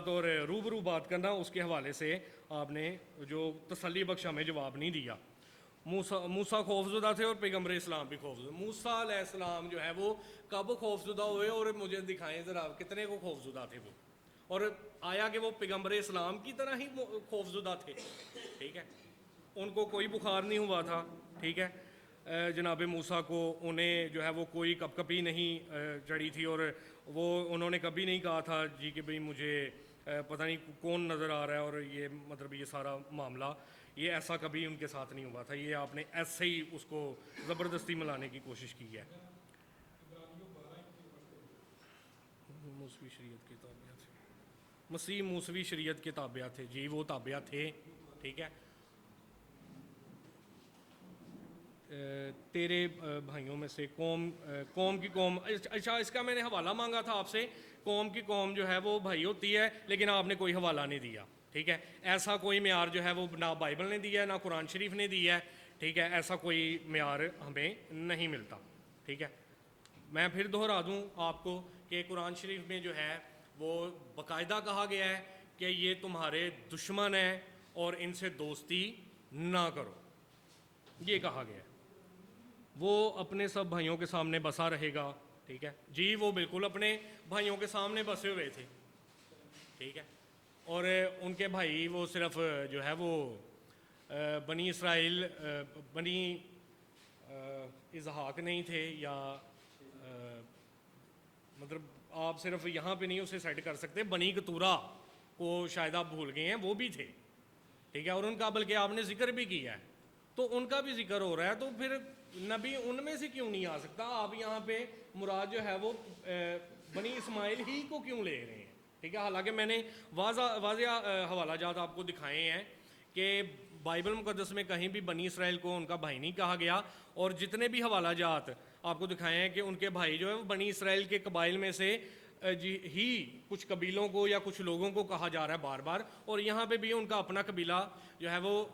اور روبرو بات کرنا, اس کے حوالے سے آپ نے جو تسلی بخش ہمیں جواب نہیں دیا. موسیٰ خوفزدہ تھے اور پیغمبر اسلام بھی خوفزدہ. موسیٰ علیہ السلام جو ہے وہ کب خوفزدہ ہوئے, اور مجھے دکھائیں ذرا کتنے کو خوفزدہ تھے وہ, اور آیا کہ وہ پیغمبر اسلام کی طرح ہی خوفزدہ تھے, ٹھیک ہے. ان کو کوئی بخار نہیں ہوا تھا, ٹھیک ہے. جناب موسیٰ کو انہیں جو ہے وہ کوئی کپ کپی نہیں چڑھی تھی, اور وہ انہوں نے کبھی نہیں کہا تھا جی کہ بھئی مجھے پتہ نہیں کون نظر آ رہا ہے, اور یہ مطلب یہ سارا معاملہ یہ ایسا کبھی ان کے ساتھ نہیں ہوا تھا. یہ آپ نے ایسے ہی اس کو زبردستی ملانے کی کوشش کی ہے. موسوی شریعت کے تابع تھے, مسیح موسوی شریعت کے تابع تھے, جی وہ تابع تھے, ٹھیک ہے. تیرے بھائیوں میں سے قوم کی قوم, اچھا اس کا میں نے حوالہ مانگا تھا آپ سے. قوم کی قوم جو ہے وہ بھائی ہوتی ہے, لیکن آپ نے کوئی حوالہ نہیں دیا, ٹھیک ہے. ایسا کوئی معیار جو ہے وہ نہ بائبل نے دیا ہے, نہ قرآن شریف نے دیا ہے, ٹھیک ہے. ایسا کوئی معیار ہمیں نہیں ملتا, ٹھیک ہے. میں پھر دہرا دوں آپ کو کہ قرآن شریف میں جو ہے وہ باقاعدہ کہا گیا ہے کہ یہ تمہارے دشمن ہیں اور ان سے دوستی نہ کرو, یہ کہا گیا ہے. وہ اپنے سب بھائیوں کے سامنے بسا رہے گا, ٹھیک ہے. جی وہ بالکل اپنے بھائیوں کے سامنے بسے ہوئے تھے, ٹھیک ہے. اور ان کے بھائی وہ صرف جو ہے وہ بنی اسرائیل بنی اسحاق نہیں تھے, یا مطلب آپ صرف یہاں پہ نہیں اسے سیٹ کر سکتے, بنی کتورہ کو شاید آپ بھول گئے ہیں, وہ بھی تھے, ٹھیک ہے. اور ان کا بلکہ آپ نے ذکر بھی کیا ہے, تو ان کا بھی ذکر ہو رہا ہے. تو پھر نبی ان میں سے کیوں نہیں آ سکتا؟ آپ یہاں پہ مراد جو ہے وہ بنی اسماعیل ہی کو کیوں لے رہے ہیں, ٹھیک ہے. حالانکہ میں نے واضح حوالہ جات آپ کو دکھائے ہیں کہ بائبل مقدس میں کہیں بھی بنی اسرائیل کو ان کا بھائی نہیں کہا گیا, اور جتنے بھی حوالہ جات آپ کو دکھائے ہیں کہ ان کے بھائی جو ہے وہ بنی اسرائیل کے قبائل میں سے ہی کچھ قبیلوں کو یا کچھ لوگوں کو کہا جا رہا ہے بار بار. اور یہاں پہ بھی ان کا اپنا قبیلہ جو ہے وہ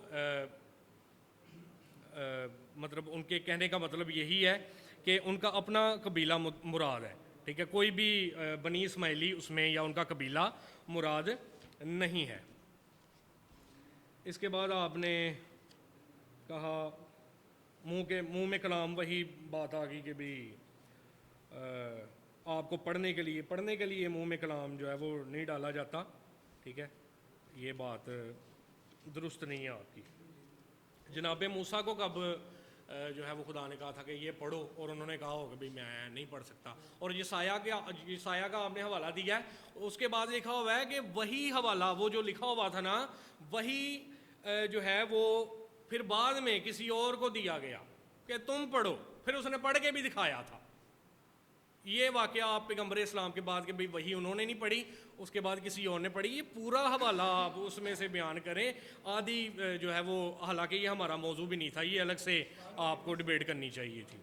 مطلب ان کے کہنے کا مطلب یہی ہے کہ ان کا اپنا قبیلہ مراد ہے, ٹھیک ہے. کوئی بھی بنی اسماعیلی اس میں یا ان کا قبیلہ مراد نہیں ہے. اس کے بعد آپ نے کہا منہ میں کلام, وہی بات آ گئی کہ بھی آپ کو پڑھنے کے لیے منہ میں کلام جو ہے وہ نہیں ڈالا جاتا, ٹھیک ہے. یہ بات درست نہیں ہے آپ کی. جناب موسیٰ کو کب جو ہے وہ خدا نے کہا تھا کہ یہ پڑھو, اور انہوں نے کہا ہو کہ بھئی میں نہیں پڑھ سکتا. اور یسایہ کا آپ نے حوالہ دیا ہے, اس کے بعد لکھا ہوا ہے کہ وہی حوالہ وہ جو لکھا ہوا تھا نا, وہی جو ہے وہ پھر بعد میں کسی اور کو دیا گیا کہ تم پڑھو. پھر اس نے پڑھ کے بھی دکھایا تھا. یہ واقعہ آپ پیغمبر اسلام کے بعد کہ بھئی وہی انہوں نے نہیں پڑھی, اس کے بعد کسی اور نے پڑھی. یہ پورا حوالہ آپ اس میں سے بیان کریں. آدھی جو ہے وہ, حالانکہ یہ ہمارا موضوع بھی نہیں تھا, یہ الگ سے آپ کو ڈیبیٹ کرنی چاہیے تھی.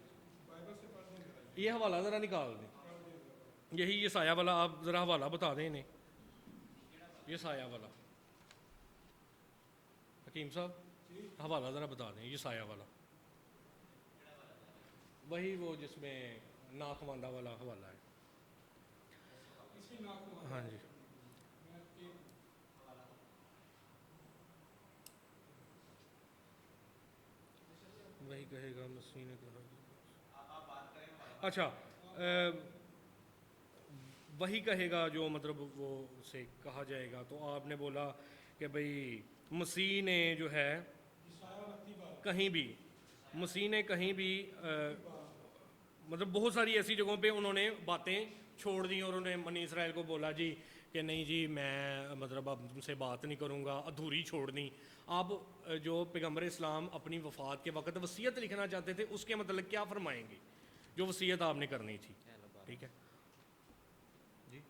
یہ حوالہ ذرا نکال دیں. یہی یہ سایہ والا آپ ذرا حوالہ بتا دیں انہیں, یہ سایہ والا حکیم صاحب حوالہ ذرا بتا دیں, یہ سایہ والا وہی وہ جس میں ناخواندہ والا حوالہ ہے. ہاں جی وہی کہے گا مسیح نے کہا. اچھا وہی کہے گا جو مطلب وہ سے کہا جائے گا. تو آپ نے بولا کہ بھئی مسیح نے جو ہے کہیں بھی, مسیح نے کہیں بھی مطلب بہت ساری ایسی جگہوں پہ انہوں نے باتیں چھوڑ دی اور انہوں نے بنی اسرائیل کو بولا جی کہ نہیں جی میں مطلب اب تم سے بات نہیں کروں گا, ادھوری چھوڑ دی. آپ جو پیغمبر اسلام اپنی وفات کے وقت وصیت لکھنا چاہتے تھے اس کے متعلق کیا فرمائیں گے جو وصیت آپ نے کرنی تھی؟ ٹھیک ہے جی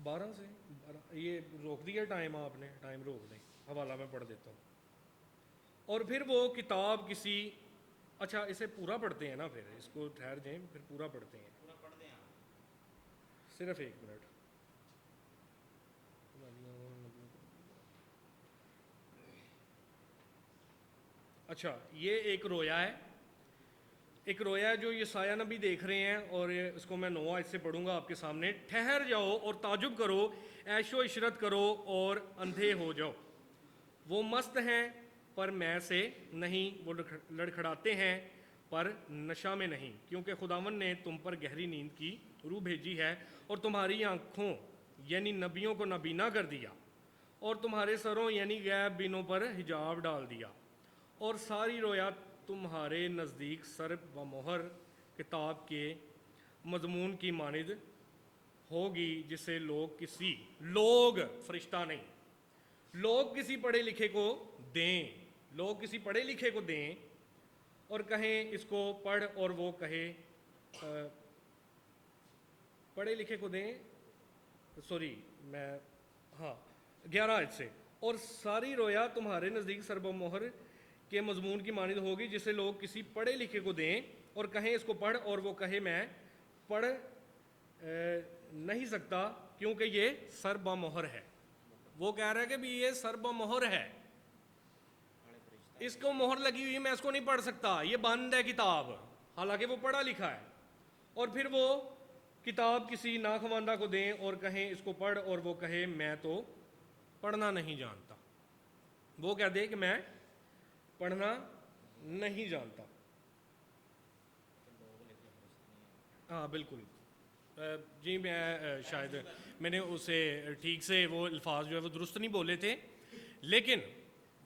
12 سے یہ روک دیا ٹائم, آپ نے ٹائم روک دیں, حوالہ میں پڑھ دیتا ہوں. اور پھر وہ کتاب کسی, اچھا اسے پورا پڑھتے ہیں نا, پھر اس کو ٹھہر جائیں پھر پورا پڑھتے ہیں, صرف 1 منٹ. اچھا یہ ایک رویا ہے, ایک رویا ہے جو یہ سایہ نبی دیکھ رہے ہیں, اور اس کو میں 9 آیت سے پڑھوں گا آپ کے سامنے. ٹھہر جاؤ اور تعجب کرو, عیش و عشرت کرو اور اندھے ہو جاؤ. وہ مست ہیں پر میں سے نہیں, وہ لڑکھڑاتے ہیں پر نشہ میں نہیں, کیونکہ خداوند نے تم پر گہری نیند کی روح بھیجی ہے اور تمہاری آنکھوں یعنی نبیوں کو نابینا کر دیا, اور تمہارے سروں یعنی غیب بینوں پر حجاب ڈال دیا, اور ساری رویا تمہارے نزدیک سر و مہر کتاب کے مضمون کی مانند ہوگی, جسے لوگ فرشتہ نہیں, لوگ کسی پڑھے لکھے کو دیں, لوگ کسی پڑھے لکھے کو دیں اور کہیں اس کو پڑھ, اور وہ کہے پڑھے لکھے کو دیں, سوری میں 11 آیت سے. اور ساری رویا تمہارے نزدیک سر و مہر کے مضمون کی مانند ہوگی, جسے لوگ کسی پڑھے لکھے کو دیں اور کہیں اس کو پڑھ, اور وہ کہے میں پڑھ نہیں سکتا کیونکہ یہ سر با مہر ہے. وہ کہہ رہا ہے کہ بھی یہ سر با مہر ہے, اس کو مہر لگی ہوئی, میں اس کو نہیں پڑھ سکتا, یہ بند ہے کتاب, حالانکہ وہ پڑھا لکھا ہے. اور پھر وہ کتاب کسی ناخواندہ کو دیں اور کہیں اس کو پڑھ, اور وہ کہے میں تو پڑھنا نہیں جانتا. وہ کہہ دے کہ میں پڑھنا نہیں جانتا. ہاں بالکل جی, میں شاید میں نے اسے ٹھیک سے وہ الفاظ جو ہے وہ درست نہیں بولے تھے, لیکن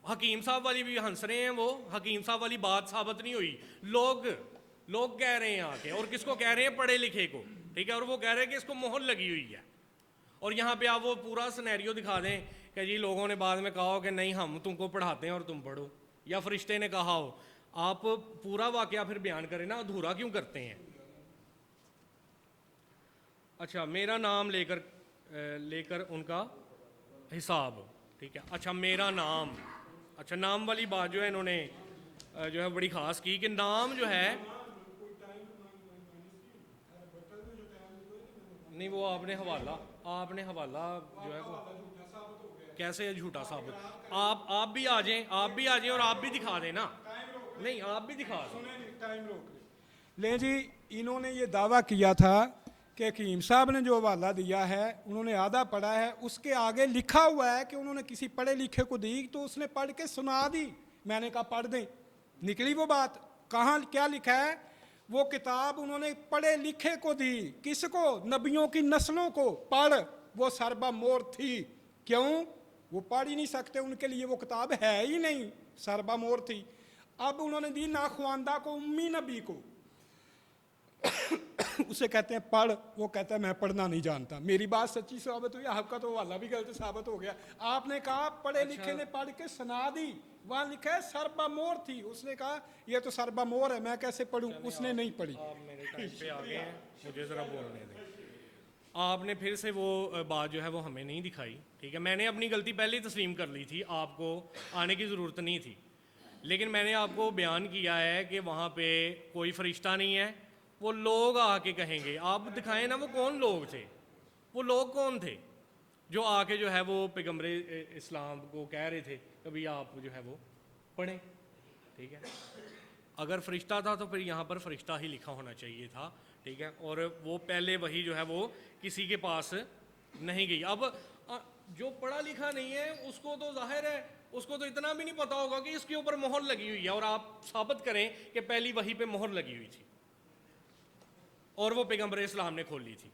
حکیم صاحب والی بھی ہنس رہے ہیں, وہ حکیم صاحب والی بات ثابت نہیں ہوئی. لوگ کہہ رہے ہیں آ کے, اور کس کو کہہ رہے ہیں؟ پڑھے لکھے کو, ٹھیک ہے, اور وہ کہہ رہے ہیں کہ اس کو مہر لگی ہوئی ہے. اور یہاں پہ آپ وہ پورا سینیریو دکھا دیں کہ جی لوگوں نے بعد میں کہا ہو کہ نہیں ہم تم کو پڑھاتے ہیں اور تم پڑھو, یا فرشتے نے کہا ہو. آپ پورا واقعہ پھر بیان کریں نا, ادھورا کیوں کرتے ہیں؟ اچھا میرا نام لے کر ان کا حساب, ٹھیک ہے. اچھا میرا نام, اچھا نام والی بات جو ہے انہوں نے جو ہے بڑی خاص کی, کہ نام جو ہے نہیں, وہ آپ نے حوالہ جو ہے وہ کیسے جھوٹا ثابت. آپ بھی آ جائیں اور آپ بھی دکھا دیں نا. نہیں آپ بھی دکھا دیں. ٹائم روک لیں جی. انہوں نے یہ دعویٰ کیا تھا کہ حکیم صاحب نے جو حوالہ دیا ہے انہوں نے آدھا پڑھا ہے, اس کے آگے لکھا ہوا ہے کہ انہوں نے کسی پڑھے لکھے کو دی تو اس نے پڑھ کے سنا دی. میں نے کہا پڑھ دیں, نکلی وہ بات. کہاں کیا لکھا ہے؟ وہ کتاب انہوں نے پڑھے لکھے کو دی. کس کو؟ نبیوں کی نسلوں کو. پڑھ, وہ سربا مور تھی. کیوں؟ وہ پڑھ ہی نہیں سکتے, ان کے لیے وہ کتاب ہے ہی نہیں, سربا مور تھی. اب انہوں نے دی ناخواندہ کو, امی نبی کو, اسے کہتے ہیں پڑھ, وہ کہتا ہے میں پڑھنا نہیں جانتا. میری بات سچی ثابت ہوئی, آپ کا تو حوالہ بھی غلط ثابت ہو گیا. آپ نے کہا پڑھے لکھے نے پڑھ کے سنا دی, وہاں لکھا ہے سربا مور تھی. اس نے کہا یہ تو سربا مور ہے, میں کیسے پڑھوں؟ اس نے نہیں پڑھی. آپ میرے ٹائم پہ آ گئے ہیں, مجھے ذرا بولنے دیں. آپ نے پھر سے وہ بات جو ہے وہ ہمیں نہیں دکھائی, ٹھیک ہے. میں نے اپنی غلطی پہلے ہی تسلیم کر لی تھی, آپ کو آنے کی ضرورت نہیں تھی. لیکن میں نے آپ کو بیان کیا ہے کہ وہاں پہ کوئی فرشتہ نہیں ہے. وہ لوگ آ کے کہیں گے. آپ دکھائیں نا وہ کون لوگ تھے, وہ لوگ کون تھے جو آ کے جو ہے وہ پیغمبر اسلام کو کہہ رہے تھے کبھی آپ جو ہے وہ پڑھیں. ٹھیک ہے, اگر فرشتہ تھا تو پھر یہاں پر فرشتہ ہی لکھا ہونا چاہیے تھا. ٹھیک ہے, اور وہ پہلے وہی جو ہے وہ کسی کے پاس نہیں گئی. اب جو پڑھا لکھا نہیں ہے اس کو تو ظاہر ہے اس کو تو اتنا بھی نہیں پتا ہوگا کہ اس کے اوپر مہر لگی ہوئی ہے, اور آپ ثابت کریں کہ پہلی وحی پہ مہر لگی ہوئی تھی اور وہ پیغمبر اسلام نے کھول لی تھی.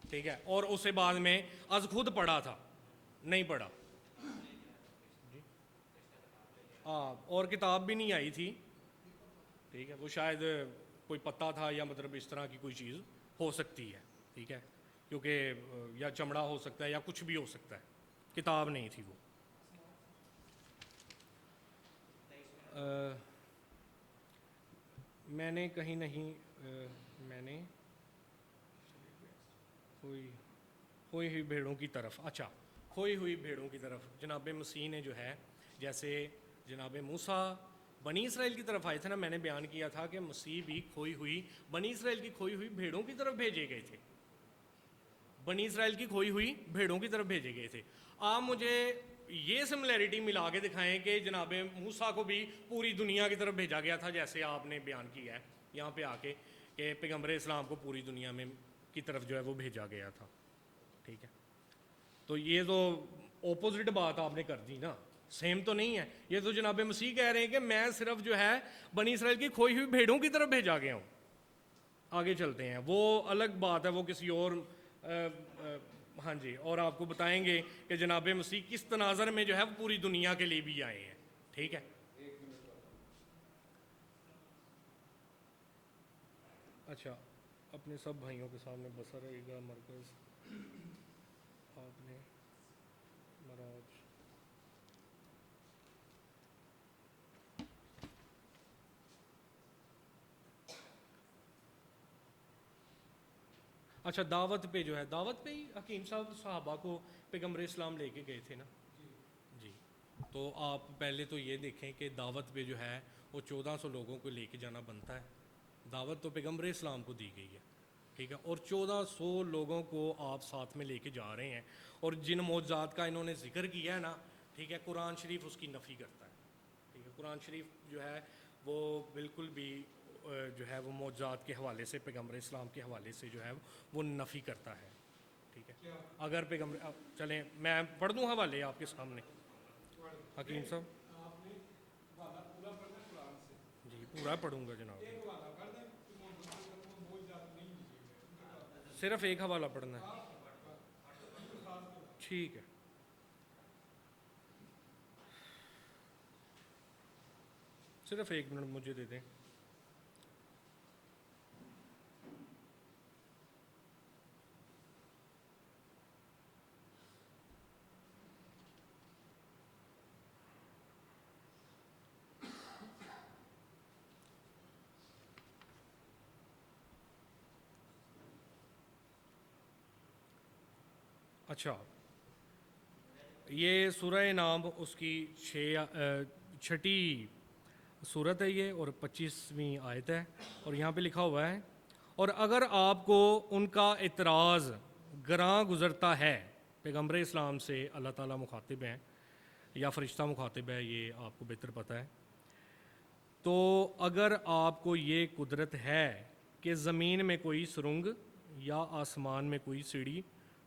ٹھیک ہے, اور اسے بعد میں از خود پڑھا تھا, نہیں پڑھا. ہاں, اور کتاب بھی نہیں آئی تھی. ٹھیک ہے, وہ شاید کوئی پتہ تھا یا مطلب اس طرح کی کوئی چیز ہو سکتی ہے. ٹھیک ہے, کیونکہ یا چمڑا ہو سکتا ہے یا کچھ بھی ہو سکتا ہے, کتاب نہیں تھی وہ. میں نے کہیں نہیں میں نے کھوئی ہوئی بھیڑوں کی طرف, اچھا کھوئی ہوئی بھیڑوں کی طرف جناب مسیح نے جو ہے, جیسے جناب موسیٰ بنی اسرائیل کی طرف آئے تھے نا, میں نے بیان کیا تھا کہ مسیح بھی کھوئی ہوئی بنی اسرائیل کی کھوئی ہوئی بھیڑوں کی طرف بھیجے گئے تھے. بنی اسرائیل کی کھوئی ہوئی بھیڑوں کی طرف بھیجے گئے تھے. آپ مجھے یہ سملیرٹی ملا کے دکھائیں کہ جناب موسیٰ کو بھی پوری دنیا کی طرف بھیجا گیا تھا جیسے آپ نے بیان کیا ہے یہاں پہ آ کے کہ پیغمبر اسلام کو پوری دنیا میں کی طرف جو ہے وہ بھیجا گیا تھا. ٹھیک ہے, تو یہ تو اپوزٹ بات آپ نے کر دی نا, سیم تو نہیں ہے. یہ تو جناب مسیح کہہ رہے ہیں کہ میں صرف جو ہے بنی اسرائیل کی کھوئی ہوئی بھیڑوں کی طرف بھیجا گیا ہوں. آگے چلتے ہیں, وہ الگ بات ہے, وہ کسی اور ہاں جی, اور آپ کو بتائیں گے کہ جناب مسیح کس تناظر میں جو ہے وہ پوری دنیا کے لیے بھی آئے ہیں. ٹھیک ہے, اچھا اپنے سب بھائیوں کے سامنے بسر عیدگاہ مرکز آپ نے مراج اچھا دعوت پہ جو ہے, دعوت پہ ہی حکیم صاحب صحابہ کو پیغمبر اسلام لے کے گئے تھے نا. جی, تو آپ پہلے تو یہ دیکھیں کہ دعوت پہ جو ہے وہ 1400 لوگوں کو لے کے جانا بنتا ہے. دعوت تو پیغمبر اسلام کو دی گئی ہے. ٹھیک ہے, اور 1400 لوگوں کو آپ ساتھ میں لے کے جا رہے ہیں, اور جن معجزات کا انہوں نے ذکر کیا ہے نا, ٹھیک ہے, قرآن شریف اس کی نفی کرتا ہے. ٹھیک ہے, قرآن شریف جو ہے وہ بالکل بھی جو ہے وہ معجزات کے حوالے سے پیغمبر اسلام کے حوالے سے جو ہے وہ نفی کرتا ہے. ٹھیک ہے, اگر پیغمبر چلیں میں پڑھ دوں حوالے آپ کے سامنے حکیم صاحب. جی پورا پڑھوں گا جناب, صرف ایک حوالہ پڑھنا ہے. ٹھیک ہے, صرف 1 منٹ مجھے دے دیں. اچھا, یہ سورہ نام اس کی 6 صورت ہے یہ, اور 25ویں آیت ہے, اور یہاں پہ لکھا ہوا ہے اور اگر آپ کو ان کا اعتراض گراں گزرتا ہے, پیغمبر اسلام سے اللہ تعالیٰ مخاطب ہیں یا فرشتہ مخاطب ہے, یہ آپ کو بہتر پتہ ہے, تو اگر آپ کو یہ قدرت ہے کہ زمین میں کوئی سرنگ یا آسمان میں کوئی سیڑھی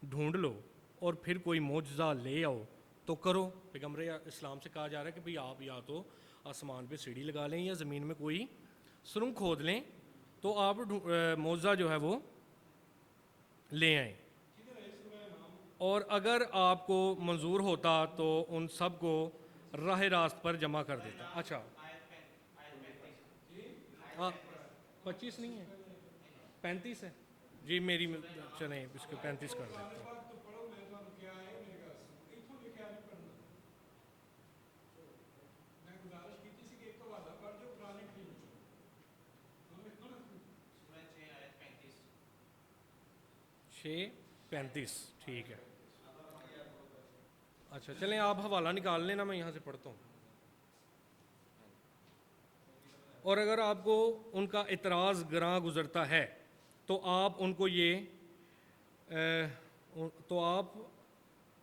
ڈھونڈ لو اور پھر کوئی معجزہ لے آؤ تو کرو. پیغمبر اسلام سے کہا جا رہا ہے کہ بھئی آپ یا تو آسمان پہ سیڑھی لگا لیں یا زمین میں کوئی سرنگ کھود لیں تو آپ معجزہ جو ہے وہ لے آئیں, اور اگر آپ کو منظور ہوتا تو ان سب کو راہ راست پر جمع کر دیتا. اچھا 25 نہیں ہے 35 ہے جی, میری چلیں اس کو 35 کر دیتا ہوں. چھ 35 ٹھیک ہے. اچھا چلیں آپ حوالہ نکال لیں نا, میں یہاں سے پڑھتا ہوں. اور اگر آپ کو ان کا اعتراض گراں گزرتا ہے تو آپ ان کو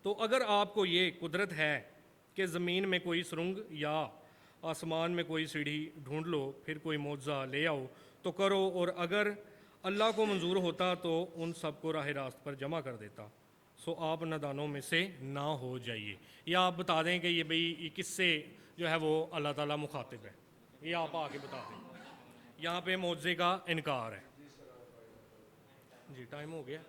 تو اگر آپ کو یہ قدرت ہے کہ زمین میں کوئی سرنگ یا آسمان میں کوئی سیڑھی ڈھونڈ لو، پھر کوئی معجزہ لے آؤ تو کرو، اور اگر اللہ کو منظور ہوتا تو ان سب کو راہ راست پر جمع کر دیتا، سو آپ نادانوں میں سے نہ ہو جائیے۔ یا آپ بتا دیں کہ یہ بھئی کس سے جو ہے وہ اللہ تعالیٰ مخاطب ہے، یہ آپ آ کے بتا دیں۔ یہاں پہ معجزے کا انکار ہے۔ جی ٹائم ہو گیا۔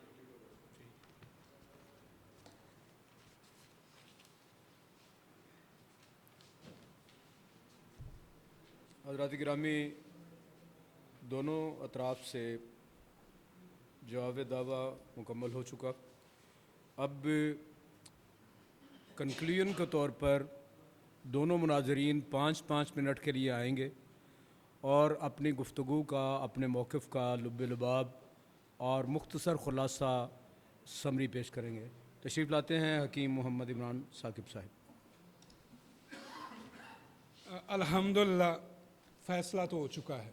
حضرات گرامی، دونوں اطراف سے جواب دعویٰ مکمل ہو چکا۔ اب کنکلیوژن کے طور پر دونوں مناظرین 5 منٹ کے لیے آئیں گے اور اپنی گفتگو کا، اپنے موقف کا لب لباب اور مختصر خلاصہ سمری پیش کریں گے۔ تشریف لاتے ہیں حکیم محمد عمران ثاقب صاحب۔ الحمدللہ فیصلہ تو ہو چکا ہے۔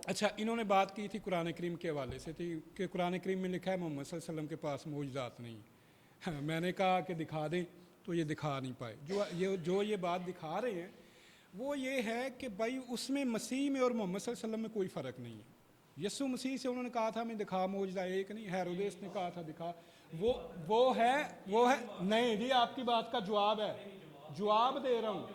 اچھا، انہوں نے بات کی تھی قرآن کریم کے حوالے سے تھی کہ قرآن کریم میں لکھا ہے محمد صلی اللہ علیہ وسلم کے پاس معجزات نہیں۔ میں نے کہا کہ دکھا دیں تو یہ دکھا نہیں پائے۔ جو یہ بات دکھا رہے ہیں وہ یہ ہے کہ بھائی اس میں مسیح میں اور محمد صلی اللہ علیہ وسلم میں کوئی فرق نہیں ہے۔ یسوع مسیح سے انہوں نے کہا تھا میں دکھا معجزہ ایک نہیں، ہیرودیس نے کہا تھا دکھا، وہ ہے نہیں جی، آپ کی بات کا جواب ہے، جواب دے رہا ہوں۔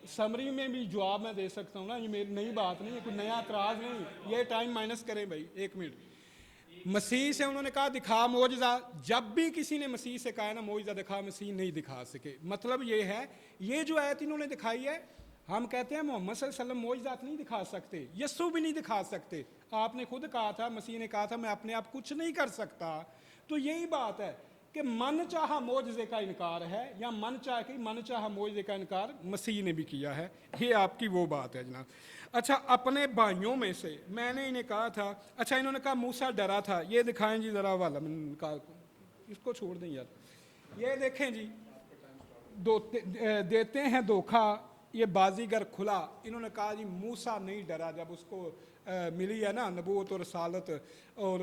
سمری میں بھی جواب میں دے سکتا ہوں نا، یہ میری نئی بات نہیں ہے، کوئی نیا اعتراض نہیں۔ یہ ٹائم مائنس کریں بھائی، 1 منٹ۔ مسیح سے انہوں نے کہا دکھا معجزہ، جب بھی کسی نے مسیح سے کہا نا معجزہ دکھا، مسیح نہیں دکھا سکے۔ مطلب یہ ہے، یہ جو آیت انہوں نے دکھائی ہے، ہم کہتے ہیں محمد صلی اللہ علیہ وسلم معجزات نہیں دکھا سکتے، یسوع بھی نہیں دکھا سکتے۔ آپ نے خود کہا تھا، مسیح نے کہا تھا میں اپنے آپ کچھ نہیں کر سکتا۔ تو یہی بات ہے کہ من چاہا معجزے کا انکار ہے، یا من چاہا معجزے کا انکار مسیح نے بھی کیا ہے۔ یہ آپ کی وہ بات ہے جناب۔ اچھا، اپنے بھائیوں میں سے میں نے انہیں کہا تھا، اچھا انہوں نے کہا موسیٰ ڈرا تھا، یہ دکھائیں جی ذرا والا، اس کو چھوڑ دیں یار۔ یہ دیکھیں جی، دیتے ہیں دھوکہ، یہ بازیگر کھلا۔ انہوں نے کہا جی موسیٰ نہیں ڈرا، جب اس کو ملی ہے نا نبوت اور رسالت اور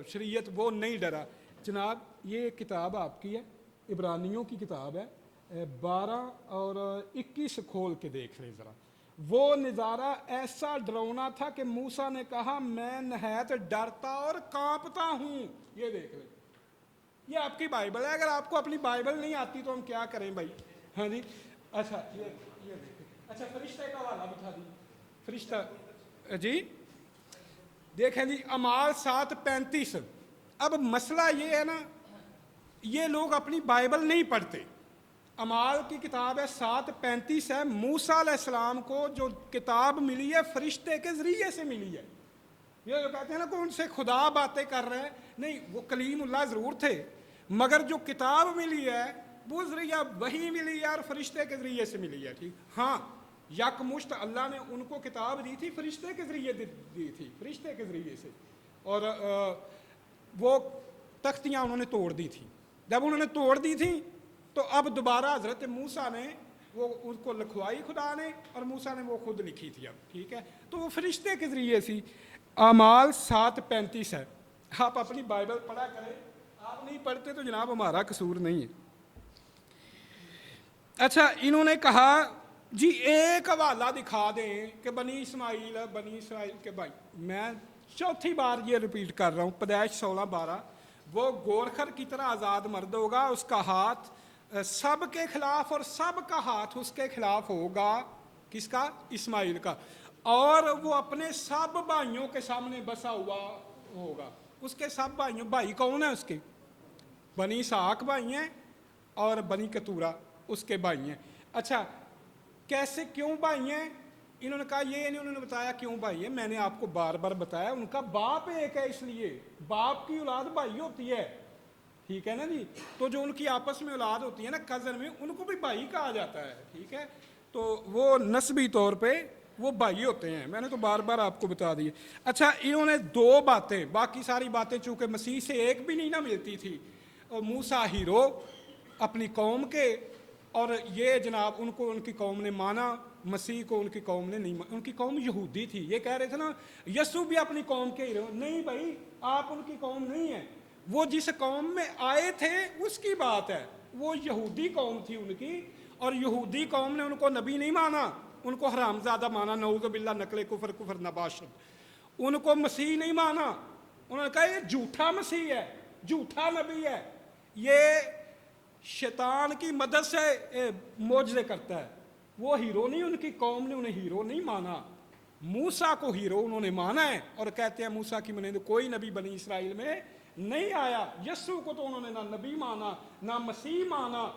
شریعت، وہ نہیں ڈرا۔ جناب یہ کتاب آپ کی ہے، عبرانیوں کی کتاب ہے، 12 اور 21 کھول کے دیکھ لیں ذرا۔ وہ نظارہ ایسا ڈراؤنا تھا کہ موسیٰ نے کہا میں نہایت ڈرتا اور کانپتا ہوں۔ یہ دیکھ لیں، یہ آپ کی بائبل ہے۔ اگر آپ کو اپنی بائبل نہیں آتی تو ہم کیا کریں بھائی؟ ہاں جی، اچھا یہ دیکھیں۔ اچھا فرشتے کا حوالہ بتا دی، فرشتہ جی دیکھیں جی، اعمال 7:35۔ اب مسئلہ یہ ہے نا، یہ لوگ اپنی بائبل نہیں پڑھتے۔ اعمال کی کتاب ہے 7:35 ہے۔ موسیٰ علیہ السلام کو جو کتاب ملی ہے فرشتے کے ذریعے سے ملی ہے۔ یہ جو کہتے ہیں نا کہ ان سے خدا باتیں کر رہے ہیں، نہیں، وہ کلیم اللہ ضرور تھے، مگر جو کتاب ملی ہے وہ ذریعہ وہی ملی ہے اور فرشتے کے ذریعے سے ملی ہے۔ ٹھیک، ہاں، یکمشت اللہ نے ان کو کتاب دی تھی، فرشتے کے ذریعے دی تھی، فرشتے کے ذریعے سے، اور وہ تختیاں انہوں نے توڑ دی تھی۔ جب انہوں نے توڑ دی تھی تو اب دوبارہ حضرت موسیٰ نے وہ ان کو لکھوائی خدا نے، اور موسیٰ نے وہ خود لکھی تھی اب، ٹھیک ہے، تو وہ فرشتے کے ذریعے سی۔ اعمال 7:35 ہے۔ آپ اپنی بائبل پڑھا کریں، آپ نہیں پڑھتے تو جناب ہمارا قصور نہیں ہے۔ اچھا، انہوں نے کہا جی ایک حوالہ دکھا دیں کہ بنی اسماعیل کے بھائی، میں چوتھی بار یہ ریپیٹ کر رہا ہوں، پیدائش 16:12، وہ گورکھر کی طرح آزاد مرد ہوگا، اس کا ہاتھ سب کے خلاف اور سب کا ہاتھ اس کے خلاف ہوگا۔ کس کا؟ اسماعیل کا۔ اور وہ اپنے سب بھائیوں کے سامنے بسا ہوا ہوگا۔ اس کے سب بھائیوں، بھائی کون ہیں اس کے؟ بنی اسحاق بھائی ہیں اور بنی کتورہ اس کے بھائی ہیں۔ اچھا، کیسے، کیوں بھائی ہیں؟ انہوں نے کہا یہ نہیں، انہوں نے بتایا کیوں بھائی ہے، میں نے آپ کو بار بار بتایا، ان کا باپ ایک ہے، اس لیے باپ کی اولاد بھائی ہوتی ہے، ٹھیک ہے نا جی۔ تو جو ان کی آپس میں اولاد ہوتی ہے نا، کزن میں، ان کو بھی بھائی کہا جاتا ہے، ٹھیک ہے، تو وہ نسبی طور پہ وہ بھائی ہوتے ہیں، میں نے تو بار بار آپ کو بتا دی۔ اچھا، انہوں نے 2 باتیں، باقی ساری باتیں چونکہ مسیح سے ایک بھی نہیں نہ ملتی تھی، اور موسیٰ ہیرو اپنی قوم کے، اور یہ جناب ان کو ان کی قوم نے مانا، مسیح کو ان کی قوم نے نہیں مانا۔ ان کی قوم یہودی تھی، یہ کہہ رہے تھے نا یسوع بھی اپنی قوم کے ہی رہو، نہیں بھائی آپ ان کی قوم نہیں ہیں، وہ جس قوم میں آئے تھے اس کی بات ہے، وہ یہودی قوم تھی ان کی، اور یہودی قوم نے ان کو نبی نہیں مانا، ان کو حرام زادہ مانا، نعوذ باللہ، نقل کفر، کفر نباشد، ان کو مسیح نہیں مانا، انہوں نے کہا یہ جھوٹا مسیح ہے، جھوٹا نبی ہے، یہ شیطان کی مدد سے معجزے کرتا ہے، وہ ہیرو نہیں، ان کی قوم نے انہیں ہیرو نہیں مانا، موسیٰ کو ہیرو انہوں نے مانا ہے، اور کہتے ہیں موسیٰ کی مانند کوئی نبی بنی اسرائیل میں نہیں آیا۔ یسوع کو تو انہوں نے نہ نبی مانا نہ مسیح مانا،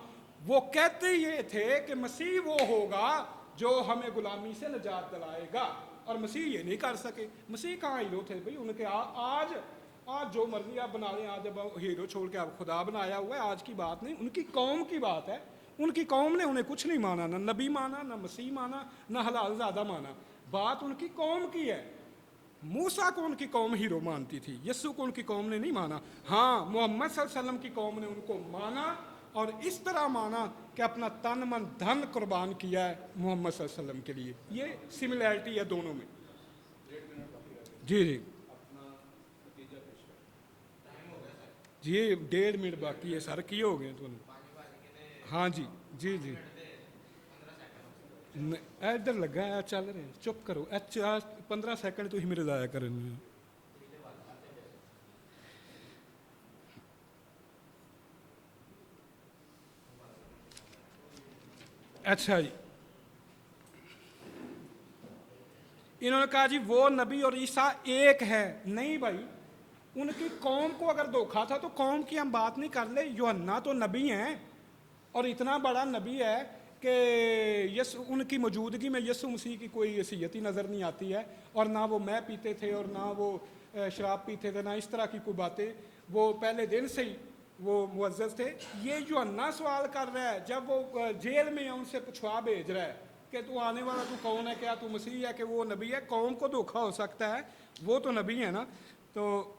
وہ کہتے یہ تھے کہ مسیح وہ ہوگا جو ہمیں غلامی سے نجات دلائے گا، اور مسیح یہ نہیں کر سکے۔ مسیح کہاں ہیرو تھے بھائی ان کے؟ آج جو مرضی آپ بنا لیں، آج اب ہیرو چھوڑ کے آپ خدا بنایا ہوا ہے، آج کی بات نہیں، ان کی قوم کی بات ہے، ان کی قوم نے انہیں کچھ نہیں مانا، نہ نبی مانا نہ مسیح مانا نہ حلال زادہ مانا، بات ان کی قوم کی ہے۔ موسیٰ کو ان کی قوم ہیرو مانتی تھی، یسوع کو ان کی قوم نے نہیں مانا۔ ہاں محمد صلی اللہ علیہ وسلم کی قوم نے ان کو مانا، اور اس طرح مانا کہ اپنا تن من دھن قربان کیا ہے محمد صلی اللہ علیہ وسلم کے لیے۔ یہ سملیرٹی ہے دونوں میں۔ جی جی جی 1.5 منٹ باقی ہے سر، کی ہو گئے تو؟ ہاں جی جی جی ادھر لگا ہے، چل رہے ہیں، چپ کرو، 15 سیکنڈ تو ہی میرے ضائع کریں۔ اچھا جی، انہوں نے کہا جی وہ نبی اور عیسیٰ ایک ہے، نہیں بھائی، ان کی قوم کو اگر دھوکا تھا تو قوم کی ہم بات نہیں کر لے، یوحنا تو نبی ہیں، اور اتنا بڑا نبی ہے کہ ان کی موجودگی میں یسوع مسیح کی کوئی حیثیت ہی نظر نہیں آتی ہے، اور نہ وہ میں پیتے تھے اور نہ وہ شراب پیتے تھے، نہ اس طرح کی کوئی باتیں، وہ پہلے دن سے ہی وہ معزز تھے۔ یہ یوحنا سوال کر رہا ہے جب وہ جیل میں ان سے پوچھوا بھیج رہا ہے کہ تو آنے والا تو کون ہے، کیا تو مسیح ہے کہ وہ نبی ہے؟ قوم کو دھوکا ہو سکتا ہے، وہ تو نبی ہے نا، تو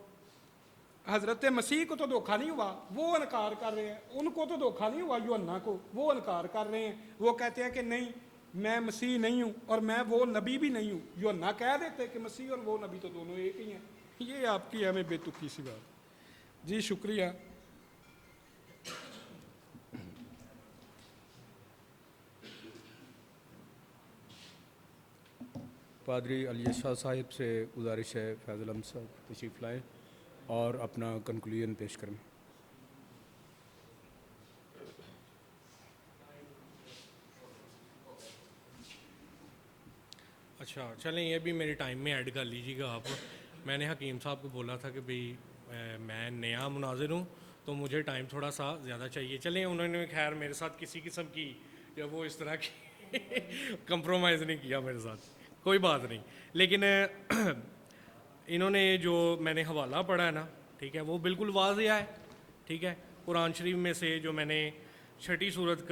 حضرت مسیح کو تو دھوکا نہیں ہوا، وہ انکار کر رہے ہیں، ان کو تو دھوکا نہیں ہوا یوحنا کو، وہ انکار کر رہے ہیں، وہ کہتے ہیں کہ نہیں میں مسیح نہیں ہوں اور میں وہ نبی بھی نہیں ہوں۔ یوحنا کہہ دیتے کہ مسیح اور وہ نبی تو دونوں ایک ہی ہیں۔ یہ آپ کی ہمیں بے تکی سی بات۔ جی شکریہ۔ پادری علی شاہ صاحب سے گزارش ہے فیض علم صاحب تشریف لائیں اور اپنا کنکلوژن پیش کریں۔ اچھا چلیں، یہ بھی میرے ٹائم میں ایڈ کر لیجیے گا آپ۔ میں نے حکیم صاحب کو بولا تھا کہ بھئی میں نیا مناظر ہوں تو مجھے ٹائم تھوڑا سا زیادہ چاہیے۔ چلیں انہوں نے خیر میرے ساتھ کسی قسم کی یا وہ اس طرح کی کمپرومائز نہیں کیا میرے ساتھ، کوئی بات نہیں، لیکن انہوں نے جو میں نے حوالہ پڑھا ہے نا، ٹھیک ہے، وہ بالکل واضح ہے، ٹھیک ہے، قرآن شریف میں سے جو میں نے 6 سورت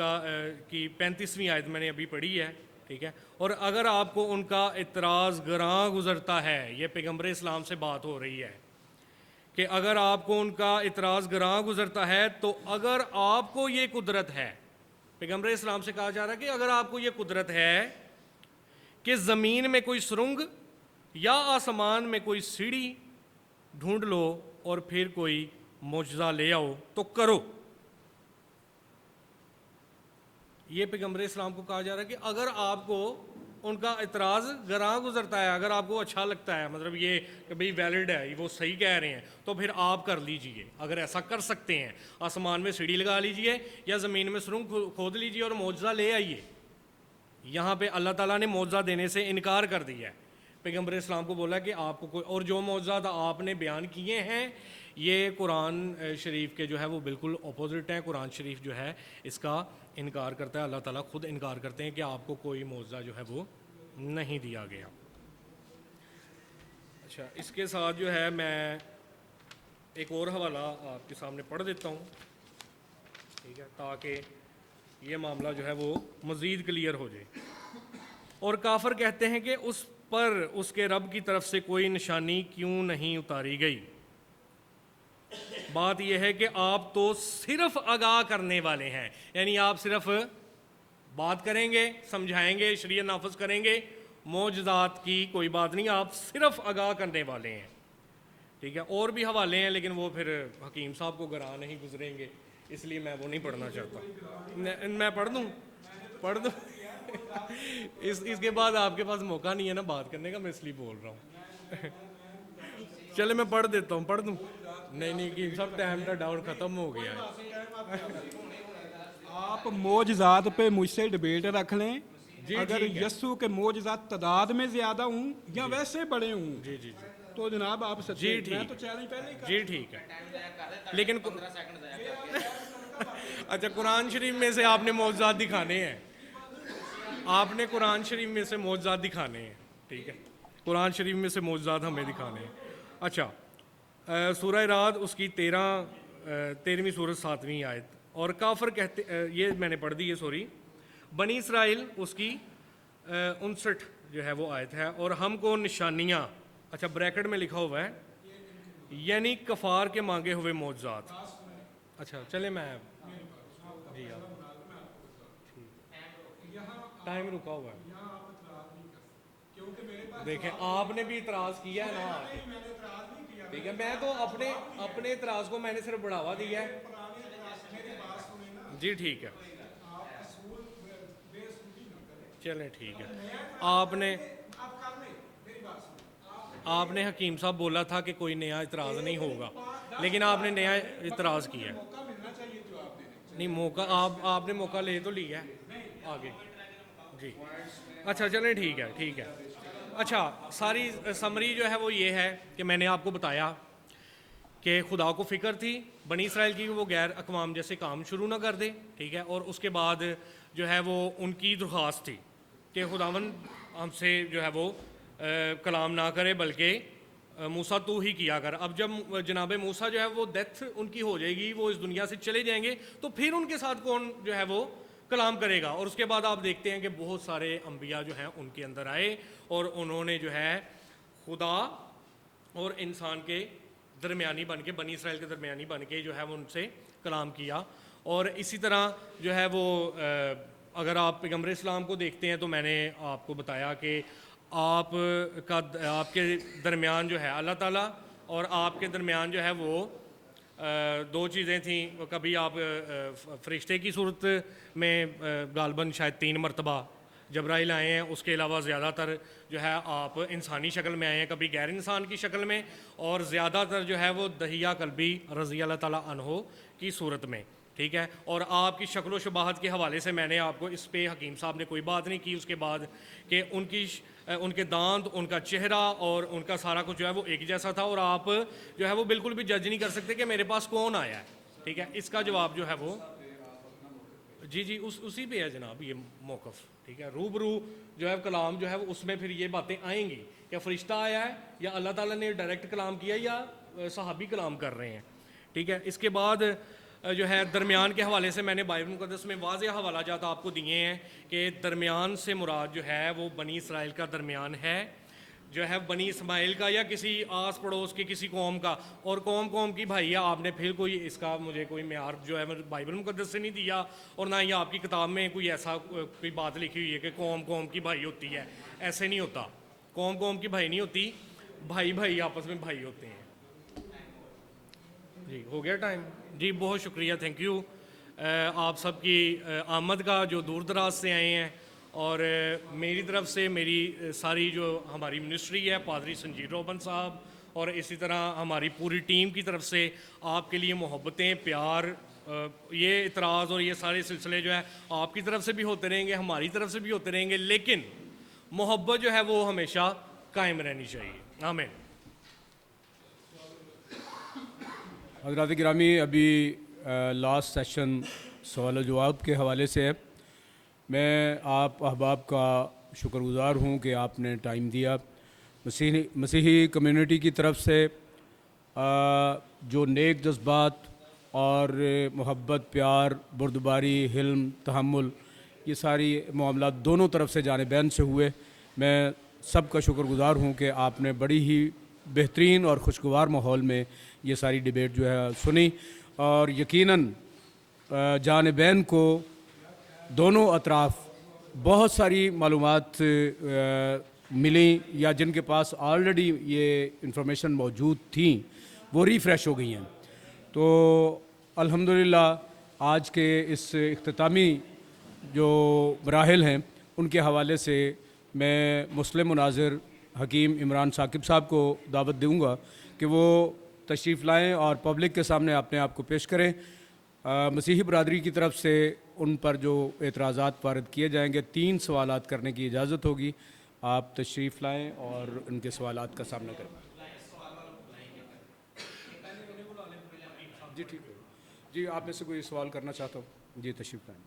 کی 35ویں آیت میں نے ابھی پڑھی ہے، ٹھیک ہے، اور اگر آپ کو ان کا اعتراض گراں گزرتا ہے، یہ پیغمبر اسلام سے بات ہو رہی ہے کہ اگر آپ کو ان کا اعتراض گراں گزرتا ہے تو اگر آپ کو یہ قدرت ہے، پیغمبر اسلام سے کہا جا رہا ہے کہ اگر آپ کو یہ قدرت ہے کہ زمین میں کوئی سرنگ یا آسمان میں کوئی سیڑھی ڈھونڈ لو اور پھر کوئی معجزہ لے آؤ تو کرو۔ یہ پیغمبر اسلام کو کہا جا رہا ہے کہ اگر آپ کو ان کا اعتراض گراں گزرتا ہے، اگر آپ کو اچھا لگتا ہے، مطلب یہ کہ بھئی ویلڈ ہے، وہ صحیح کہہ رہے ہیں، تو پھر آپ کر لیجئے، اگر ایسا کر سکتے ہیں، آسمان میں سیڑھی لگا لیجئے یا زمین میں سرنگ کھود لیجئے اور معجزہ لے آئیے۔ یہاں پہ اللہ تعالیٰ نے معجزہ دینے سے انکار کر دیا ہے، پیغمبر اسلام کو بولا کہ آپ کو کوئی، اور جو معجزات آپ نے بیان کیے ہیں یہ قرآن شریف کے جو ہے وہ بالکل اپوزٹ ہیں۔ قرآن شریف جو ہے اس کا انکار کرتا ہے، اللہ تعالیٰ خود انکار کرتے ہیں کہ آپ کو کوئی معجزہ جو ہے وہ نہیں دیا گیا۔ اچھا، اس کے ساتھ جو ہے میں ایک اور حوالہ آپ کے سامنے پڑھ دیتا ہوں، ٹھیک ہے، تاکہ یہ معاملہ جو ہے وہ مزید کلیئر ہو جائے۔ اور کافر کہتے ہیں کہ اس پر اس کے رب کی طرف سے کوئی نشانی کیوں نہیں اتاری گئی؟ بات یہ ہے کہ آپ تو صرف آگاہ کرنے والے ہیں، یعنی آپ صرف بات کریں گے, سمجھائیں گے, شریعت نافذ کریں گے. معجزات کی کوئی بات نہیں, آپ صرف آگاہ کرنے والے ہیں, ٹھیک ہے. اور بھی حوالے ہیں لیکن وہ پھر حکیم صاحب کو گراں نہیں گزریں گے, اس لیے میں وہ نہیں پڑھنا چاہتا. میں پڑھ دوں اس کے بعد آپ کے پاس موقع نہیں ہے نا بات کرنے کا, میں اس لیے بول رہا ہوں. چلے میں پڑھ دیتا ہوں, پڑھ دوں. نہیں حکیم صاحب ٹائم کا ڈاؤن ختم ہو گیا ہے. آپ معجزات پہ مجھ سے ڈبیٹ رکھ لیں, جی اگر ٹھیک ہے. یسوع کے معجزات تعداد میں زیادہ ہوں یا ویسے بڑے ہوں جی جی تو جناب آپ سچے. جی ٹھیک. میں تو چیلنج پہلے ہی جی ٹھیک ہے. لیکن اچھا قرآن شریف میں سے آپ نے معجزات دکھانے ہیں, آپ نے قرآن شریف میں سے معجزات دکھانے ہیں, ٹھیک ہے. قرآن شریف میں سے معجزات ہمیں دکھانے ہیں. اچھا سورہ رعد اس کی 13ویں سورت 7ویں آیت. اور کافر کہتے, یہ میں نے پڑھ دی ہے سوری. بنی اسرائیل اس کی 59 جو ہے وہ آیت ہے. اور ہم کو نشانیاں, اچھا بریکٹ میں لکھا ہوا ہے, یعنی کفار کے مانگے ہوئے معجزات. اچھا چلے میں جی ٹائم رکا ہوا ہے. دیکھیں آپ نے بھی اعتراض کیا ہے نا, ٹھیک ہے. میں تو اپنے اعتراض کو میں نے صرف بڑھاوا دیا ہے. جی ٹھیک ہے, چلیں ٹھیک ہے. آپ نے حکیم صاحب بولا تھا کہ کوئی نیا اعتراض نہیں ہوگا, لیکن آپ نے نیا اعتراض کیا ہے. نہیں موقع آپ نے موقع لے تو لیا ہے آگے. جی اچھا چلیں ٹھیک ہے. اچھا ساری سمری جو ہے وہ یہ ہے کہ میں نے آپ کو بتایا کہ خدا کو فکر تھی بنی اسرائیل کی کہ وہ غیر اقوام جیسے کام شروع نہ کر دے, ٹھیک ہے. اور اس کے بعد جو ہے وہ ان کی درخواست تھی کہ خداوند ہم سے جو ہے وہ کلام نہ کرے بلکہ موسیٰ تو ہی کیا کر. اب جب جناب موسیٰ جو ہے وہ ڈیتھ ان کی ہو جائے گی, وہ اس دنیا سے چلے جائیں گے, تو پھر ان کے ساتھ کون جو ہے وہ کلام کرے گا. اور اس کے بعد آپ دیکھتے ہیں کہ بہت سارے انبیاء جو ہیں ان کے اندر آئے اور انہوں نے جو ہے خدا اور انسان کے درمیانی بن کے, بنی اسرائیل کے درمیانی بن کے جو ہے وہ ان سے کلام کیا. اور اسی طرح جو ہے وہ اگر آپ پیغمبر اسلام کو دیکھتے ہیں تو میں نے آپ کو بتایا کہ آپ کے درمیان جو ہے اللہ تعالیٰ اور آپ کے درمیان جو ہے وہ دو چیزیں تھیں. کبھی آپ فرشتے کی صورت میں غالباً شاید 3 مرتبہ جبرائیل آئے ہیں, اس کے علاوہ زیادہ تر جو ہے آپ انسانی شکل میں آئے ہیں, کبھی غیر انسان کی شکل میں, اور زیادہ تر جو ہے وہ دہیہ کلبی رضی اللہ تعالیٰ عنہ کی صورت میں, ٹھیک ہے. اور آپ کی شکل و شباہت کے حوالے سے میں نے آپ کو اس پہ حکیم صاحب نے کوئی بات نہیں کی اس کے بعد کہ ان کے دانت, ان کا چہرہ اور ان کا سارا کچھ جو ہے وہ ایک جیسا تھا, اور آپ جو ہے وہ بالکل بھی جج نہیں کر سکتے کہ میرے پاس کون آیا ہے, ٹھیک ہے. اس کا جواب جو ہے وہ جی اسی پہ ہے جناب یہ موقف, ٹھیک ہے. روبرو جو ہے کلام جو ہے وہ اس میں پھر یہ باتیں آئیں گی کہ فرشتہ آیا ہے یا اللہ تعالیٰ نے ڈائریکٹ کلام کیا یا صحابی کلام کر رہے ہیں, ٹھیک ہے. اس کے بعد جو ہے درمیان کے حوالے سے میں نے بائبل مقدس میں واضح حوالہ جات آپ کو دیے ہیں کہ درمیان سے مراد جو ہے وہ بنی اسرائیل کا درمیان ہے, جو ہے بنی اسماعیل کا یا کسی آس پڑوس کی کسی قوم کا. اور قوم کی بھائی آپ نے پھر کوئی اس کا مجھے کوئی معیار جو ہے بائبل مقدس سے نہیں دیا, اور نہ ہی آپ کی کتاب میں کوئی ایسا کوئی بات لکھی ہوئی ہے کہ قوم کی بھائی ہوتی ہے. ایسے نہیں ہوتا, قوم کی بھائی نہیں ہوتی, بھائی آپس میں بھائی ہوتے ہیں. جی ہو گیا ٹائم. جی بہت شکریہ, تھینک یو آپ سب کی آمد کا جو دور دراز سے آئے ہیں. اور میری طرف سے میری ساری جو ہماری منسٹری ہے, پادری سنجیر روبن صاحب, اور اسی طرح ہماری پوری ٹیم کی طرف سے آپ کے لیے محبتیں, پیار, یہ اعتراض اور یہ سارے سلسلے جو ہے آپ کی طرف سے بھی ہوتے رہیں گے, ہماری طرف سے بھی ہوتے رہیں گے, لیکن محبت جو ہے وہ ہمیشہ قائم رہنی چاہیے. آمین. حضرات گرامی, ابھی لاسٹ سیشن سوال و جواب کے حوالے سے ہے. میں آپ احباب کا شکر گزار ہوں کہ آپ نے ٹائم دیا. مسیحی کمیونٹی کی طرف سے جو نیک جذبات اور محبت, پیار, بردباری, حلم, تحمل, یہ ساری معاملات دونوں طرف سے جانبین سے ہوئے. میں سب کا شکر گزار ہوں کہ آپ نے بڑی ہی بہترین اور خوشگوار ماحول میں یہ ساری ڈیبیٹ جو ہے سنی, اور یقیناً جانبین کو دونوں اطراف بہت ساری معلومات ملیں یا جن کے پاس آلریڈی یہ انفارمیشن موجود تھیں وہ ریفریش ہو گئی ہیں. تو الحمدللہ آج کے اس اختتامی جو مراحل ہیں ان کے حوالے سے میں مسلم مناظر حکیم عمران ثاقب صاحب کو دعوت دوں گا کہ وہ تشریف لائیں اور پبلک کے سامنے اپنے آپ کو پیش کریں. مسیحی برادری کی طرف سے ان پر جو اعتراضات وارد کیے جائیں گے 3 سوالات کرنے کی اجازت ہوگی. آپ تشریف لائیں اور ان کے سوالات کا سامنا کریں. جی ٹھیک ہے جی, آپ میں سے کوئی سوال کرنا چاہتا ہوں جی تشریف لائیں.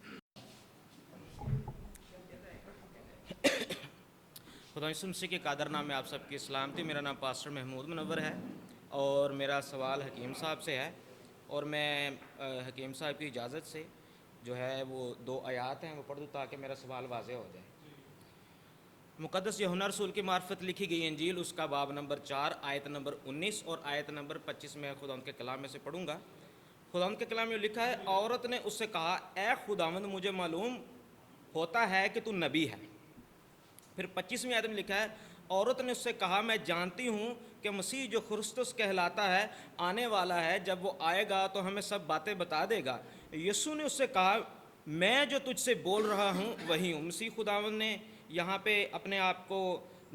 خدا یسوع مسیح کے قادر نام میں آپ سب کی سلامتی. میرا نام پاسٹر محمود منور ہے اور میرا سوال حکیم صاحب سے ہے, اور میں حکیم صاحب کی اجازت سے جو ہے وہ 2 آیات ہیں وہ پڑھ دوں تاکہ میرا سوال واضح ہو جائے. مقدس یوحنا رسول کی معرفت لکھی گئی انجیل اس کا باب نمبر 4 آیت نمبر 19 اور آیت نمبر 25 میں خداوند کے کلام میں سے پڑھوں گا. خداوند کے کلام میں لکھا ہے, عورت نے اس سے کہا اے خداوند مجھے معلوم ہوتا ہے کہ تو نبی ہے. پھر 25ویں آیت میں لکھا ہے, عورت نے اس سے کہا میں جانتی ہوں کہ مسیح جو خرسطس کہلاتا ہے آنے والا ہے, جب وہ آئے گا تو ہمیں سب باتیں بتا دے گا. یسوع نے اس سے کہا میں جو تجھ سے بول رہا ہوں وہی ہوں. مسیح خداوند نے یہاں پہ اپنے آپ کو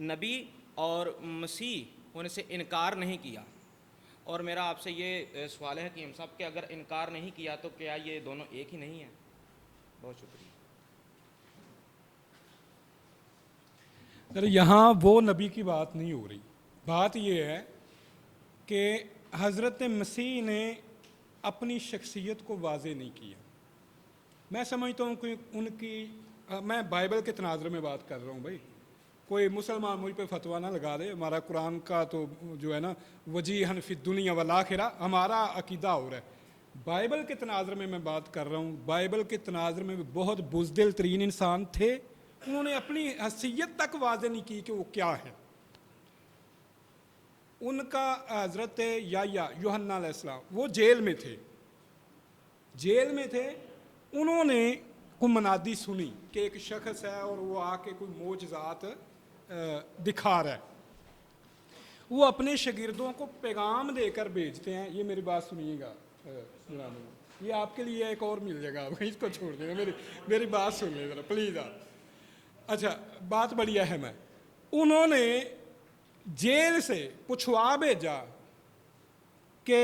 نبی اور مسیح ہونے سے انکار نہیں کیا, اور میرا آپ سے یہ سوال ہے کہ ہم صاحب کہ اگر انکار نہیں کیا تو کیا یہ دونوں ایک ہی نہیں ہیں؟ بہت شکریہ. سر یہاں وہ نبی کی بات نہیں ہو رہی. بات یہ ہے کہ حضرت مسیح نے اپنی شخصیت کو واضح نہیں کیا. میں سمجھتا ہوں کہ ان کی میں بائبل کے تناظر میں بات کر رہا ہوں بھائی, کوئی مسلمان مجھ پہ فتویٰ نہ لگا دے. ہمارا قرآن کا تو جو ہے نا وجیہن فی الدنیا والآخرہ, ہمارا عقیدہ ہو رہا ہے. بائبل کے تناظر میں بات کر رہا ہوں. بائبل کے تناظر میں بہت بزدل ترین انسان تھے, انہوں نے اپنی حیثیت تک واضح نہیں کی کہ وہ کیا ہے. ان کا حضرت یوحنا علیہ السلام وہ جیل میں تھے, انہوں نے کوئی منادی سنی کہ ایک شخص ہے اور وہ آ کے کوئی معجزات دکھا رہا ہے. وہ اپنے شاگردوں کو پیغام دے کر بھیجتے ہیں. یہ میری بات سنیے گا, یہ آپ کے لیے ایک اور مل جائے گا, اس کو چھوڑ دیں گا, میری بات سن لیں ذرا پلیز آپ. اچھا بات بڑی اہم ہے. انہوں نے جیل سے پوچھوا بھیجا کہ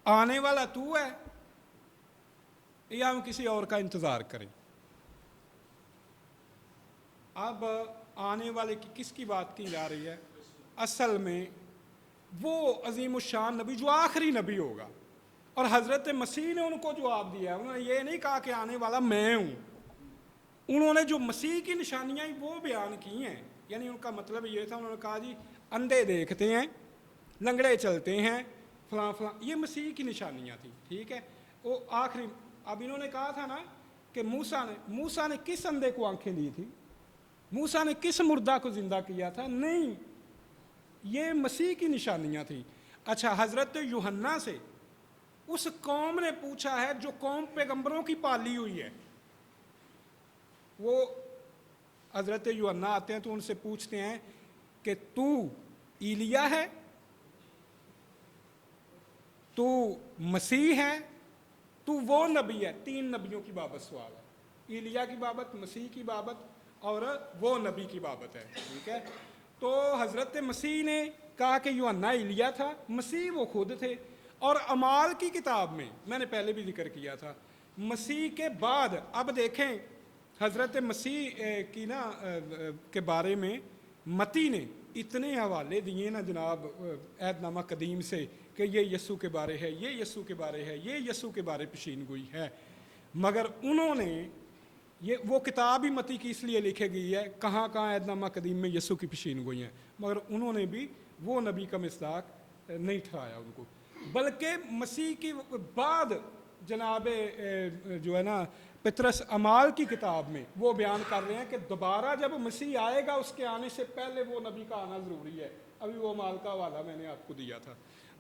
آنے والا تو ہے یا ہم کسی اور کا انتظار کریں. اب آنے والے کی کس کی بات کی جا رہی ہے؟ اصل میں وہ عظیم الشان نبی جو آخری نبی ہوگا, اور حضرت مسیح نے ان کو جواب دیا. انہوں نے یہ نہیں کہا کہ آنے والا میں ہوں, انہوں نے جو مسیح کی نشانیاں وہ بیان کی ہیں. یعنی ان کا مطلب یہ تھا, انہوں نے کہا جی اندھے دیکھتے ہیں, لنگڑے چلتے ہیں, فلاں فلاں, یہ مسیح کی نشانیاں تھیں. ٹھیک ہے, وہ آخری. اب انہوں نے کہا تھا نا کہ موسیٰ نے کس اندھے کو آنکھیں دی تھی, موسیٰ نے کس مردہ کو زندہ کیا تھا؟ نہیں, یہ مسیح کی نشانیاں تھیں. اچھا, حضرت یوحنا سے اس قوم نے پوچھا ہے جو قوم پیغمبروں کی پالی ہوئی ہے. وہ حضرت یوحنا آتے ہیں تو ان سے پوچھتے ہیں کہ تو ایلیا ہے, تو مسیح ہے, تو وہ نبی ہے. 3 نبیوں کی بابت سوال ہے, ایلیا کی بابت, مسیح کی بابت اور وہ نبی کی بابت ہے. ٹھیک ہے, تو حضرت مسیح نے کہا کہ یوحنا ایلیا تھا, مسیح وہ خود تھے. اور اعمال کی کتاب میں نے پہلے بھی ذکر کیا تھا, مسیح کے بعد اب دیکھیں حضرت مسیح کی نا کے بارے میں متی نے اتنے حوالے دیے نا جناب عہد نامہ قدیم سے کہ یہ یسوع کے بارے ہے, یہ یسوع کے بارے ہے, یہ یسوع کے بارے پیشین گوئی ہے. مگر انہوں نے وہ کتاب ہی متی کی اس لیے لکھی گئی ہے, کہاں عہد نامہ قدیم میں یسوع کی پیشین گوئی ہیں, مگر انہوں نے بھی وہ نبی کا مصداق نہیں ٹھہرایا ان کو. بلکہ مسیح کی بعد جناب جو ہے نا پطرس اعمال کی کتاب میں وہ بیان کر رہے ہیں کہ دوبارہ جب مسیح آئے گا اس کے آنے سے پہلے وہ نبی کا آنا ضروری ہے. ابھی وہ اعمال کا حوالہ میں نے آپ کو دیا تھا.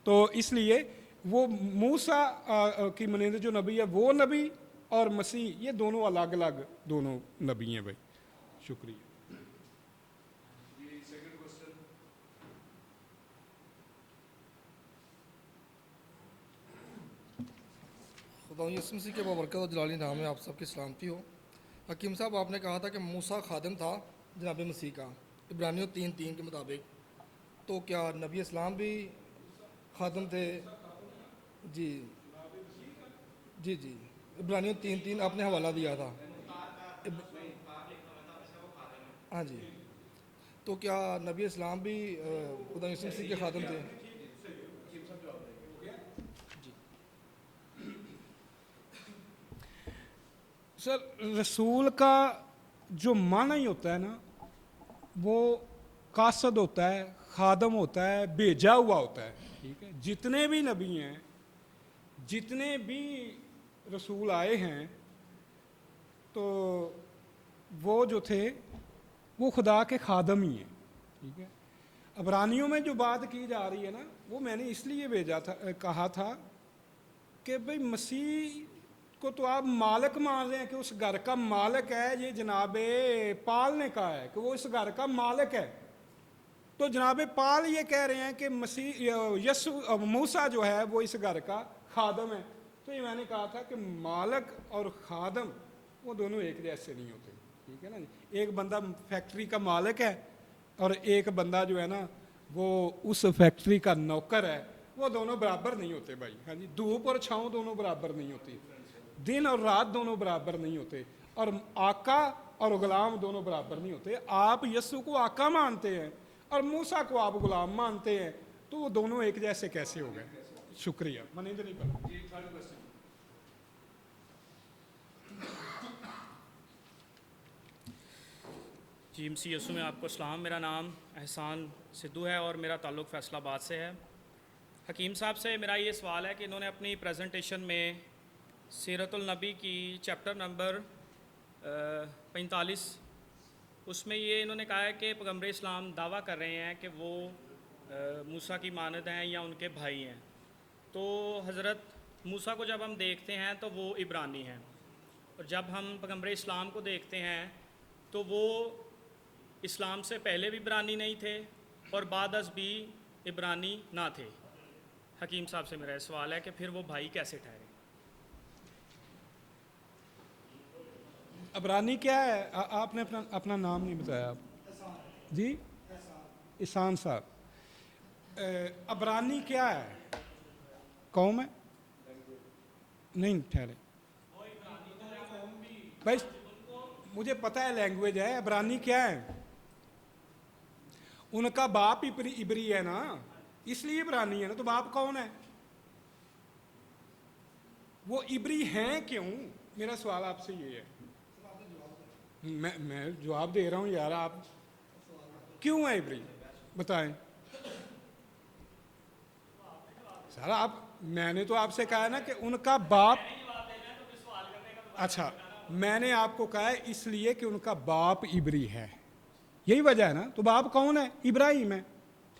تو اس لیے وہ موسیٰ کی مانند جو نبی ہے وہ نبی, اور مسیح یہ دونوں الگ الگ دونوں نبی ہیں بھائی. شکریہ. خدا یسوع مسیح کے بابرکت و جلالی نام میں آپ سب کی سلامتی ہو. حکیم صاحب آپ نے کہا تھا کہ موسیٰ خادم تھا جناب مسیح کا عبرانیوں 3:3 کے مطابق، تو کیا نبی اسلام بھی خادم تھے؟ جی جی جی عبرانیوں 3:3 آپ نے حوالہ دیا تھا. ہاں جی، تو کیا نبی اسلام بھی خدا یسوع مسیح کے خادم تھے؟ سر رسول کا جو معنی ہوتا ہے نا وہ قاصد ہوتا ہے، خادم ہوتا ہے، بھیجا ہوا ہوتا ہے. ٹھیک ہے، جتنے بھی نبی ہیں، جتنے بھی رسول آئے ہیں تو وہ جو تھے وہ خدا کے خادم ہی ہیں. ٹھیک ہے، عبرانیوں میں جو بات کی جا رہی ہے نا وہ میں نے اس لیے بھیجا تھا، کہا تھا کہ بھئی مسیح کو تو آپ مالک مان رہے ہیں کہ اس گھر کا مالک ہے، یہ جناب پال نے کہا ہے کہ وہ اس گھر کا مالک ہے. تو جناب پال یہ کہہ رہے ہیں کہ مسیح موسیٰ جو ہے وہ اس گھر کا خادم ہے. تو یہ میں نے کہا تھا کہ مالک اور خادم وہ دونوں ایک جیسے نہیں ہوتے. ٹھیک ہے نا جی، ایک بندہ فیکٹری کا مالک ہے اور ایک بندہ جو ہے نا وہ اس فیکٹری کا نوکر ہے، وہ دونوں برابر نہیں ہوتے بھائی. ہاں جی، دھوپ اور چھاؤں دونوں برابر نہیں ہوتی، دن اور رات دونوں برابر نہیں ہوتے، اور آقا اور غلام دونوں برابر نہیں ہوتے. آپ یسوع کو آقا مانتے ہیں اور موسیٰ کو آپ غلام مانتے ہیں، تو وہ دونوں ایک جیسے کیسے ہو گئے؟ شکریہ. منیند نہیں پڑھا. جی مسیح یسوع میں آپ کو سلام. میرا نام احسان سدھو ہے اور میرا تعلق فیصل آباد سے ہے. حکیم صاحب سے میرا یہ سوال ہے کہ انہوں نے اپنی پریزنٹیشن میں سیرت النبی کی چیپٹر نمبر 45 اس میں یہ انہوں نے کہا ہے کہ پیغمبر اسلام دعویٰ کر رہے ہیں کہ وہ موسیٰ کی مانند ہیں یا ان کے بھائی ہیں. تو حضرت موسیٰ کو جب ہم دیکھتے ہیں تو وہ عبرانی ہیں، اور جب ہم پیغمبر اسلام کو دیکھتے ہیں تو وہ اسلام سے پہلے بھی عبرانی نہیں تھے اور بعد از بھی عبرانی نہ تھے. حکیم صاحب سے میرا سوال ہے کہ پھر وہ بھائی کیسے ٹھہرے؟ عبرانی کیا ہے؟ آپ نے اپنا نام نہیں بتایا. آپ جی احسان صاحب، عبرانی کیا ہے؟ قوم ہے؟ نہیں ٹھہرے بھائی، مجھے پتہ ہے لینگویج ہے. عبرانی کیا ہے؟ ان کا باپ عبری ہے نا، اس لیے عبرانی ہے نا. تو باپ کون ہے؟ وہ عبری ہیں کیوں؟ میرا سوال آپ سے یہ ہے. میں جواب دے رہا ہوں یار، آپ کیوں ہیں عبری بتائیں. سر آپ، میں نے تو آپ سے کہا ہے نا کہ ان کا باپ، اچھا میں نے آپ کو کہا ہے اس لیے کہ ان کا باپ عبری ہے، یہی وجہ ہے نا. تو باپ کون ہے؟ ابراہیم ہے.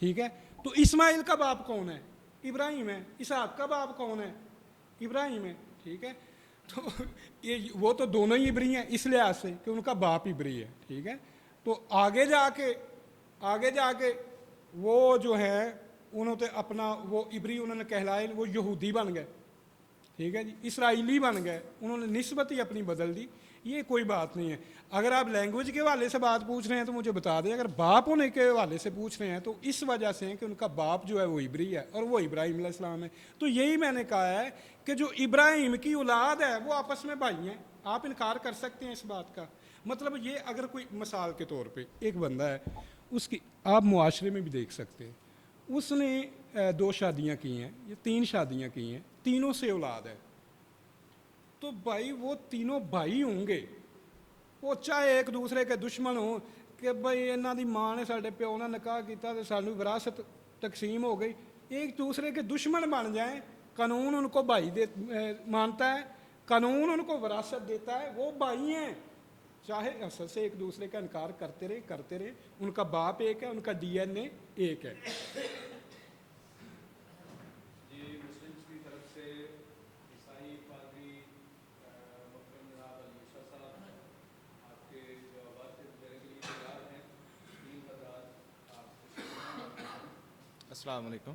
ٹھیک ہے، تو اسماعیل کا باپ کون ہے؟ ابراہیم ہے. اسحاق کا باپ کون ہے؟ ابراہیم ہے. ٹھیک ہے، تو وہ تو دونوں ہی عبری ہیں اس لحاظ سے کہ ان کا باپ عبری ہے. ٹھیک ہے، تو آگے جا کے وہ جو ہے انہوں نے اپنا وہ عبری انہوں نے کہلائے، وہ یہودی بن گئے. ٹھیک ہے جی، اسرائیلی بن گئے، انہوں نے نسبت ہی اپنی بدل دی. یہ کوئی بات نہیں ہے. اگر آپ لینگویج کے حوالے سے بات پوچھ رہے ہیں تو مجھے بتا دیں. اگر باپ ہونے کے حوالے سے پوچھ رہے ہیں تو اس وجہ سے ہے کہ ان کا باپ جو ہے وہ عبری ہے اور وہ ابراہیم علیہ السلام ہے. تو یہی میں نے کہا ہے کہ جو ابراہیم کی اولاد ہے وہ آپس میں بھائی ہیں. آپ انکار کر سکتے ہیں اس بات کا. مطلب یہ اگر کوئی مثال کے طور پہ ایک بندہ ہے، اس کی آپ معاشرے میں بھی دیکھ سکتے ہیں، اس نے 2 شادیاں کی ہیں یا 3 شادیاں کی ہیں، تینوں سے اولاد ہے. تو بھائی وہ تینوں بھائی ہوں گے، وہ چاہے ایک دوسرے کے دشمن ہوں کہ بھائی انہاں دی ماں نے ساڈے پیو نال نکاح کیتا تے سانوں وراثت تقسیم ہو گئی، ایک دوسرے کے دشمن بن جائیں، قانون ان کو بھائی مانتا ہے، قانون ان کو وراثت دیتا ہے، وہ بھائی ہیں. چاہے اصل سے ایک دوسرے کا انکار کرتے رہے، ان کا باپ ایک ہے، ان کا ڈی این اے ایک ہے. جی مسلمس کی طرف سے عیسائی پادری السلام علیکم،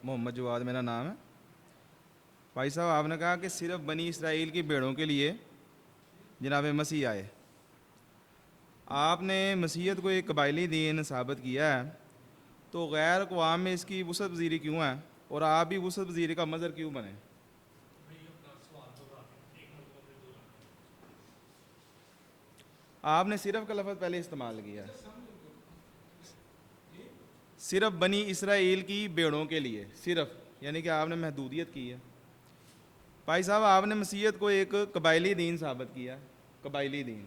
محمد جواد میرا نام ہے۔ بھائی صاحب آپ نے کہا کہ صرف بنی اسرائیل کی بھیڑوں کے لیے جناب مسیح آئے۔ آپ نے مسیحیت کو ایک قبائلی دین ثابت کیا ہے، تو غیر اقوام میں اس کی وسعت پذیری کیوں ہے، اور آپ بھی وسعت پذیری کا مظہر کیوں بنے؟ آپ نے صرف کا لفظ پہلے استعمال کیا ہے، صرف بنی اسرائیل کی بھیڑوں کے لیے، صرف یعنی کہ آپ نے محدودیت کی ہے۔ بھائی صاحب آپ نے مسیحیت کو ایک قبائلی دین ثابت کیا، قبائلی دین،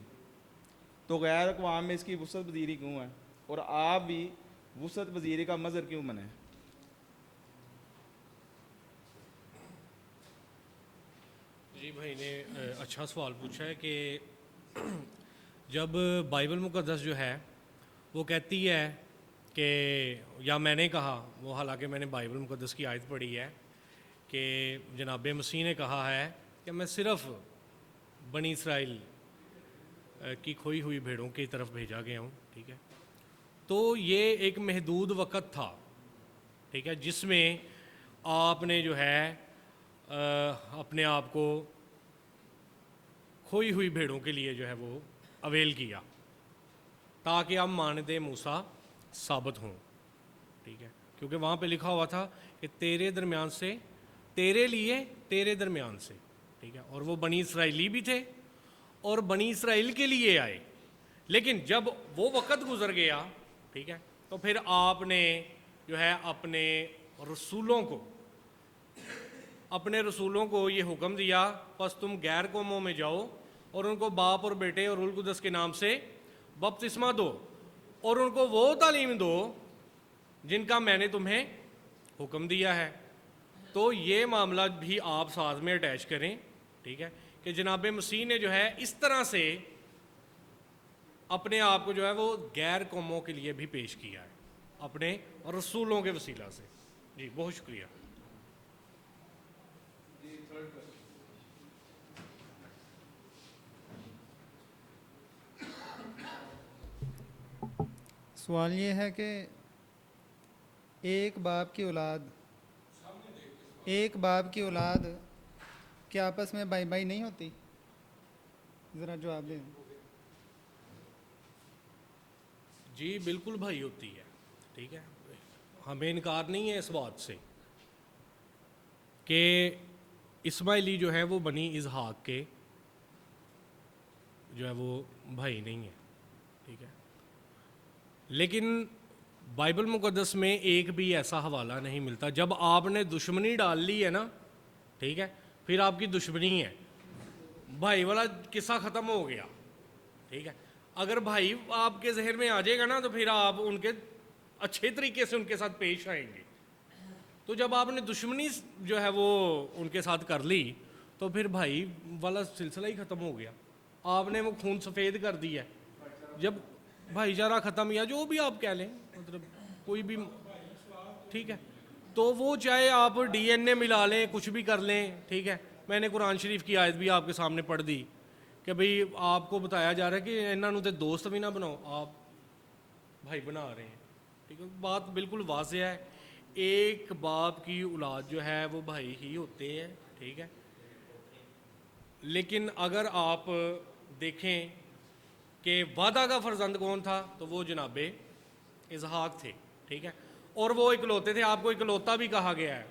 تو غیر اقوام میں اس کی وسعت پذیری کیوں ہے، اور آپ بھی وسعت پذیری کا مظہر کیوں بنے؟ جی بھائی نے اچھا سوال پوچھا ہے کہ جب بائبل مقدس جو ہے وہ کہتی ہے کہ، یا میں نے کہا، وہ حالانکہ میں نے بائبل مقدس کی آیت پڑھی ہے کہ جناب مسیح نے کہا ہے کہ میں صرف بنی اسرائیل کی کھوئی ہوئی بھیڑوں کی طرف بھیجا گیا ہوں، ٹھیک ہے، تو یہ ایک محدود وقت تھا، ٹھیک ہے، جس میں آپ نے جو ہے اپنے آپ کو کھوئی ہوئی بھیڑوں کے لیے جو ہے وہ اویل کیا تاکہ آپ مانند موسیٰ ثابت ہوں، ٹھیک ہے، کیونکہ وہاں پہ لکھا ہوا تھا کہ تیرے درمیان سے، تیرے لیے، تیرے درمیان سے، ٹھیک ہے، اور وہ بنی اسرائیلی بھی تھے اور بنی اسرائیل کے لیے آئے، لیکن جب وہ وقت گزر گیا، ٹھیک ہے، تو پھر آپ نے جو ہے اپنے رسولوں کو یہ حکم دیا، پس تم غیر قوموں میں جاؤ اور ان کو باپ اور بیٹے اور روح القدس کے نام سے بپتسمہ دو اور ان کو وہ تعلیم دو جن کا میں نے تمہیں حکم دیا ہے۔ تو یہ معاملہ بھی آپ ساتھ میں اٹیچ کریں، ٹھیک ہے، کہ جناب مسیح نے جو ہے اس طرح سے اپنے آپ کو جو ہے وہ غیر قوموں کے لیے بھی پیش کیا ہے اپنے رسولوں کے وسیلہ سے۔ جی بہت شکریہ۔ سوال یہ ہے کہ ایک باپ کی اولاد کیا آپس میں بھائی بھائی نہیں ہوتی؟ ذرا جواب دیں۔ جی بالکل بھائی ہوتی ہے، ٹھیک ہے، ہمیں انکار نہیں ہے اس بات سے کہ اسماعیلی جو ہے وہ بنی اسحاق کے جو ہے وہ بھائی نہیں ہے، ٹھیک ہے، لیکن بائبل مقدس میں ایک بھی ایسا حوالہ نہیں ملتا۔ جب آپ نے دشمنی ڈال لی ہے نا، ٹھیک ہے، پھر آپ کی دشمنی ہے، بھائی والا قصہ ختم ہو گیا، ٹھیک ہے۔ اگر بھائی آپ کے ذہن میں آ جائے گا نا تو پھر آپ ان کے اچھے طریقے سے ان کے ساتھ پیش آئیں گے۔ تو جب آپ نے دشمنی جو ہے وہ ان کے ساتھ کر لی تو پھر بھائی والا سلسلہ ہی ختم ہو گیا، آپ نے وہ خون سفید کر دیا ہے۔ جب بھائی چارہ ختم، یا جو بھی آپ کہہ لیں، مطلب کوئی بھی، ٹھیک ہے، تو وہ چاہے آپ ڈی این اے ملا لیں، کچھ بھی کر لیں، ٹھیک ہے۔ میں نے قرآن شریف کی آیت بھی آپ کے سامنے پڑھ دی کہ بھئی آپ کو بتایا جا رہا ہے کہ انہوں نے تے دوست بھی نہ بناؤ، آپ بھائی بنا رہے ہیں، ٹھیک ہے۔ بات بالکل واضح ہے، ایک باپ کی اولاد جو ہے وہ بھائی ہی ہوتے ہیں، ٹھیک ہے، لیکن اگر آپ دیکھیں کہ وعدہ کا فرزند کون تھا تو وہ جناب اسحاق تھے، ٹھیک ہے، اور وہ اکلوتے تھے۔ آپ کو اکلوتا بھی کہا گیا ہے،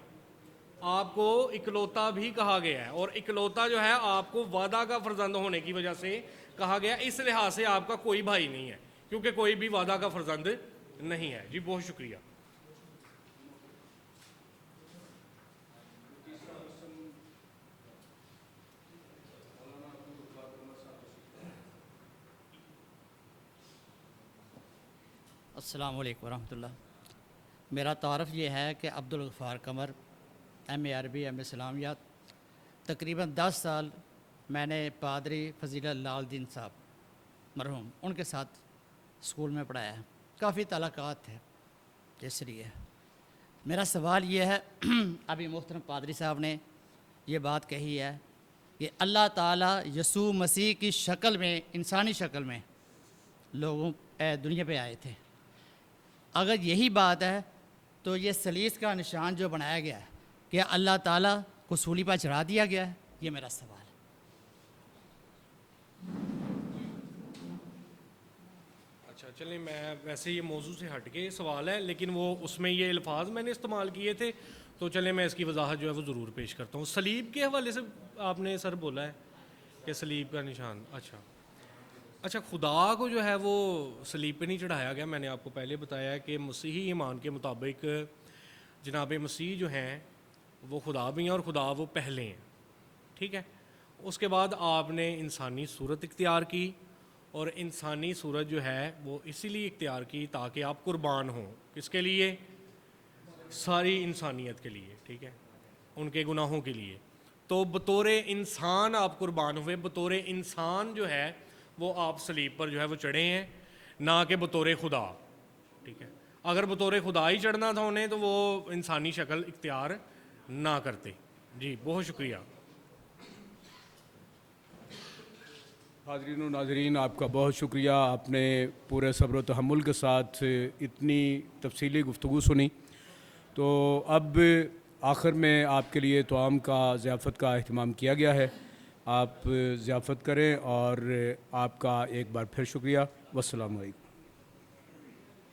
آپ کو اکلوتا بھی کہا گیا ہے، اور اکلوتا جو ہے آپ کو وعدہ کا فرزند ہونے کی وجہ سے کہا گیا، اس لحاظ سے آپ کا کوئی بھائی نہیں ہے کیونکہ کوئی بھی وعدہ کا فرزند نہیں ہے۔ جی بہت شکریہ۔ السلام علیکم ورحمۃ اللہ۔ میرا تعارف یہ ہے کہ عبدالغفار قمر، ایم اے عربی، ایم اے اسلامیات، تقریباً 10 سال میں نے پادری فضیل اللہ الدین صاحب مرحوم ان کے ساتھ اسکول میں پڑھایا ہے، کافی تعلقات ہے، اس لیے میرا سوال یہ ہے، ابھی محترم پادری صاحب نے یہ بات کہی ہے کہ اللہ تعالیٰ یسوع مسیح کی شکل میں، انسانی شکل میں دنیا پہ آئے تھے۔ اگر یہی بات ہے تو یہ سلیس کا نشان جو بنایا گیا ہے کہ اللہ تعالیٰ کو سولی پر چڑھا دیا گیا ہے، یہ میرا سوال ہے۔ اچھا چلیں، میں ویسے یہ موضوع سے ہٹ کے سوال ہے، لیکن وہ اس میں یہ الفاظ میں نے استعمال کیے تھے، تو چلیں میں اس کی وضاحت جو ہے وہ ضرور پیش کرتا ہوں۔ صلیب کے حوالے سے آپ نے سر بولا ہے کہ صلیب کا نشان، اچھا خدا کو جو ہے وہ صلیب پہ نہیں چڑھایا گیا۔ میں نے آپ کو پہلے بتایا ہے کہ مسیحی ایمان کے مطابق جناب مسیح جو ہیں وہ خدا بھی ہیں اور خدا وہ پہلے ہیں، ٹھیک ہے۔ اس کے بعد آپ نے انسانی صورت اختیار کی، اور انسانی صورت جو ہے وہ اسی لیے اختیار کی تاکہ آپ قربان ہوں۔ کس کے لیے؟ ساری انسانیت کے لیے، ٹھیک ہے، ان کے گناہوں کے لیے۔ تو بطور انسان آپ قربان ہوئے، بطور انسان جو ہے وہ آپ صلیب پر جو ہے وہ چڑھے ہیں، نہ کہ بطور خدا، ٹھیک ہے۔ اگر بطور خدا ہی چڑھنا تھا انہیں تو وہ انسانی شکل اختیار نہ کرتے۔ جی بہت شکریہ۔ حاضرین و ناظرین، آپ کا بہت شکریہ، آپ نے پورے صبر و تحمل کے ساتھ اتنی تفصیلی گفتگو سنی۔ تو اب آخر میں آپ کے لیے طعام کا ضیافت کا اہتمام کیا گیا ہے، آپ ضیافت کریں، اور آپ کا ایک بار پھر شکریہ۔ والسلام علیکم۔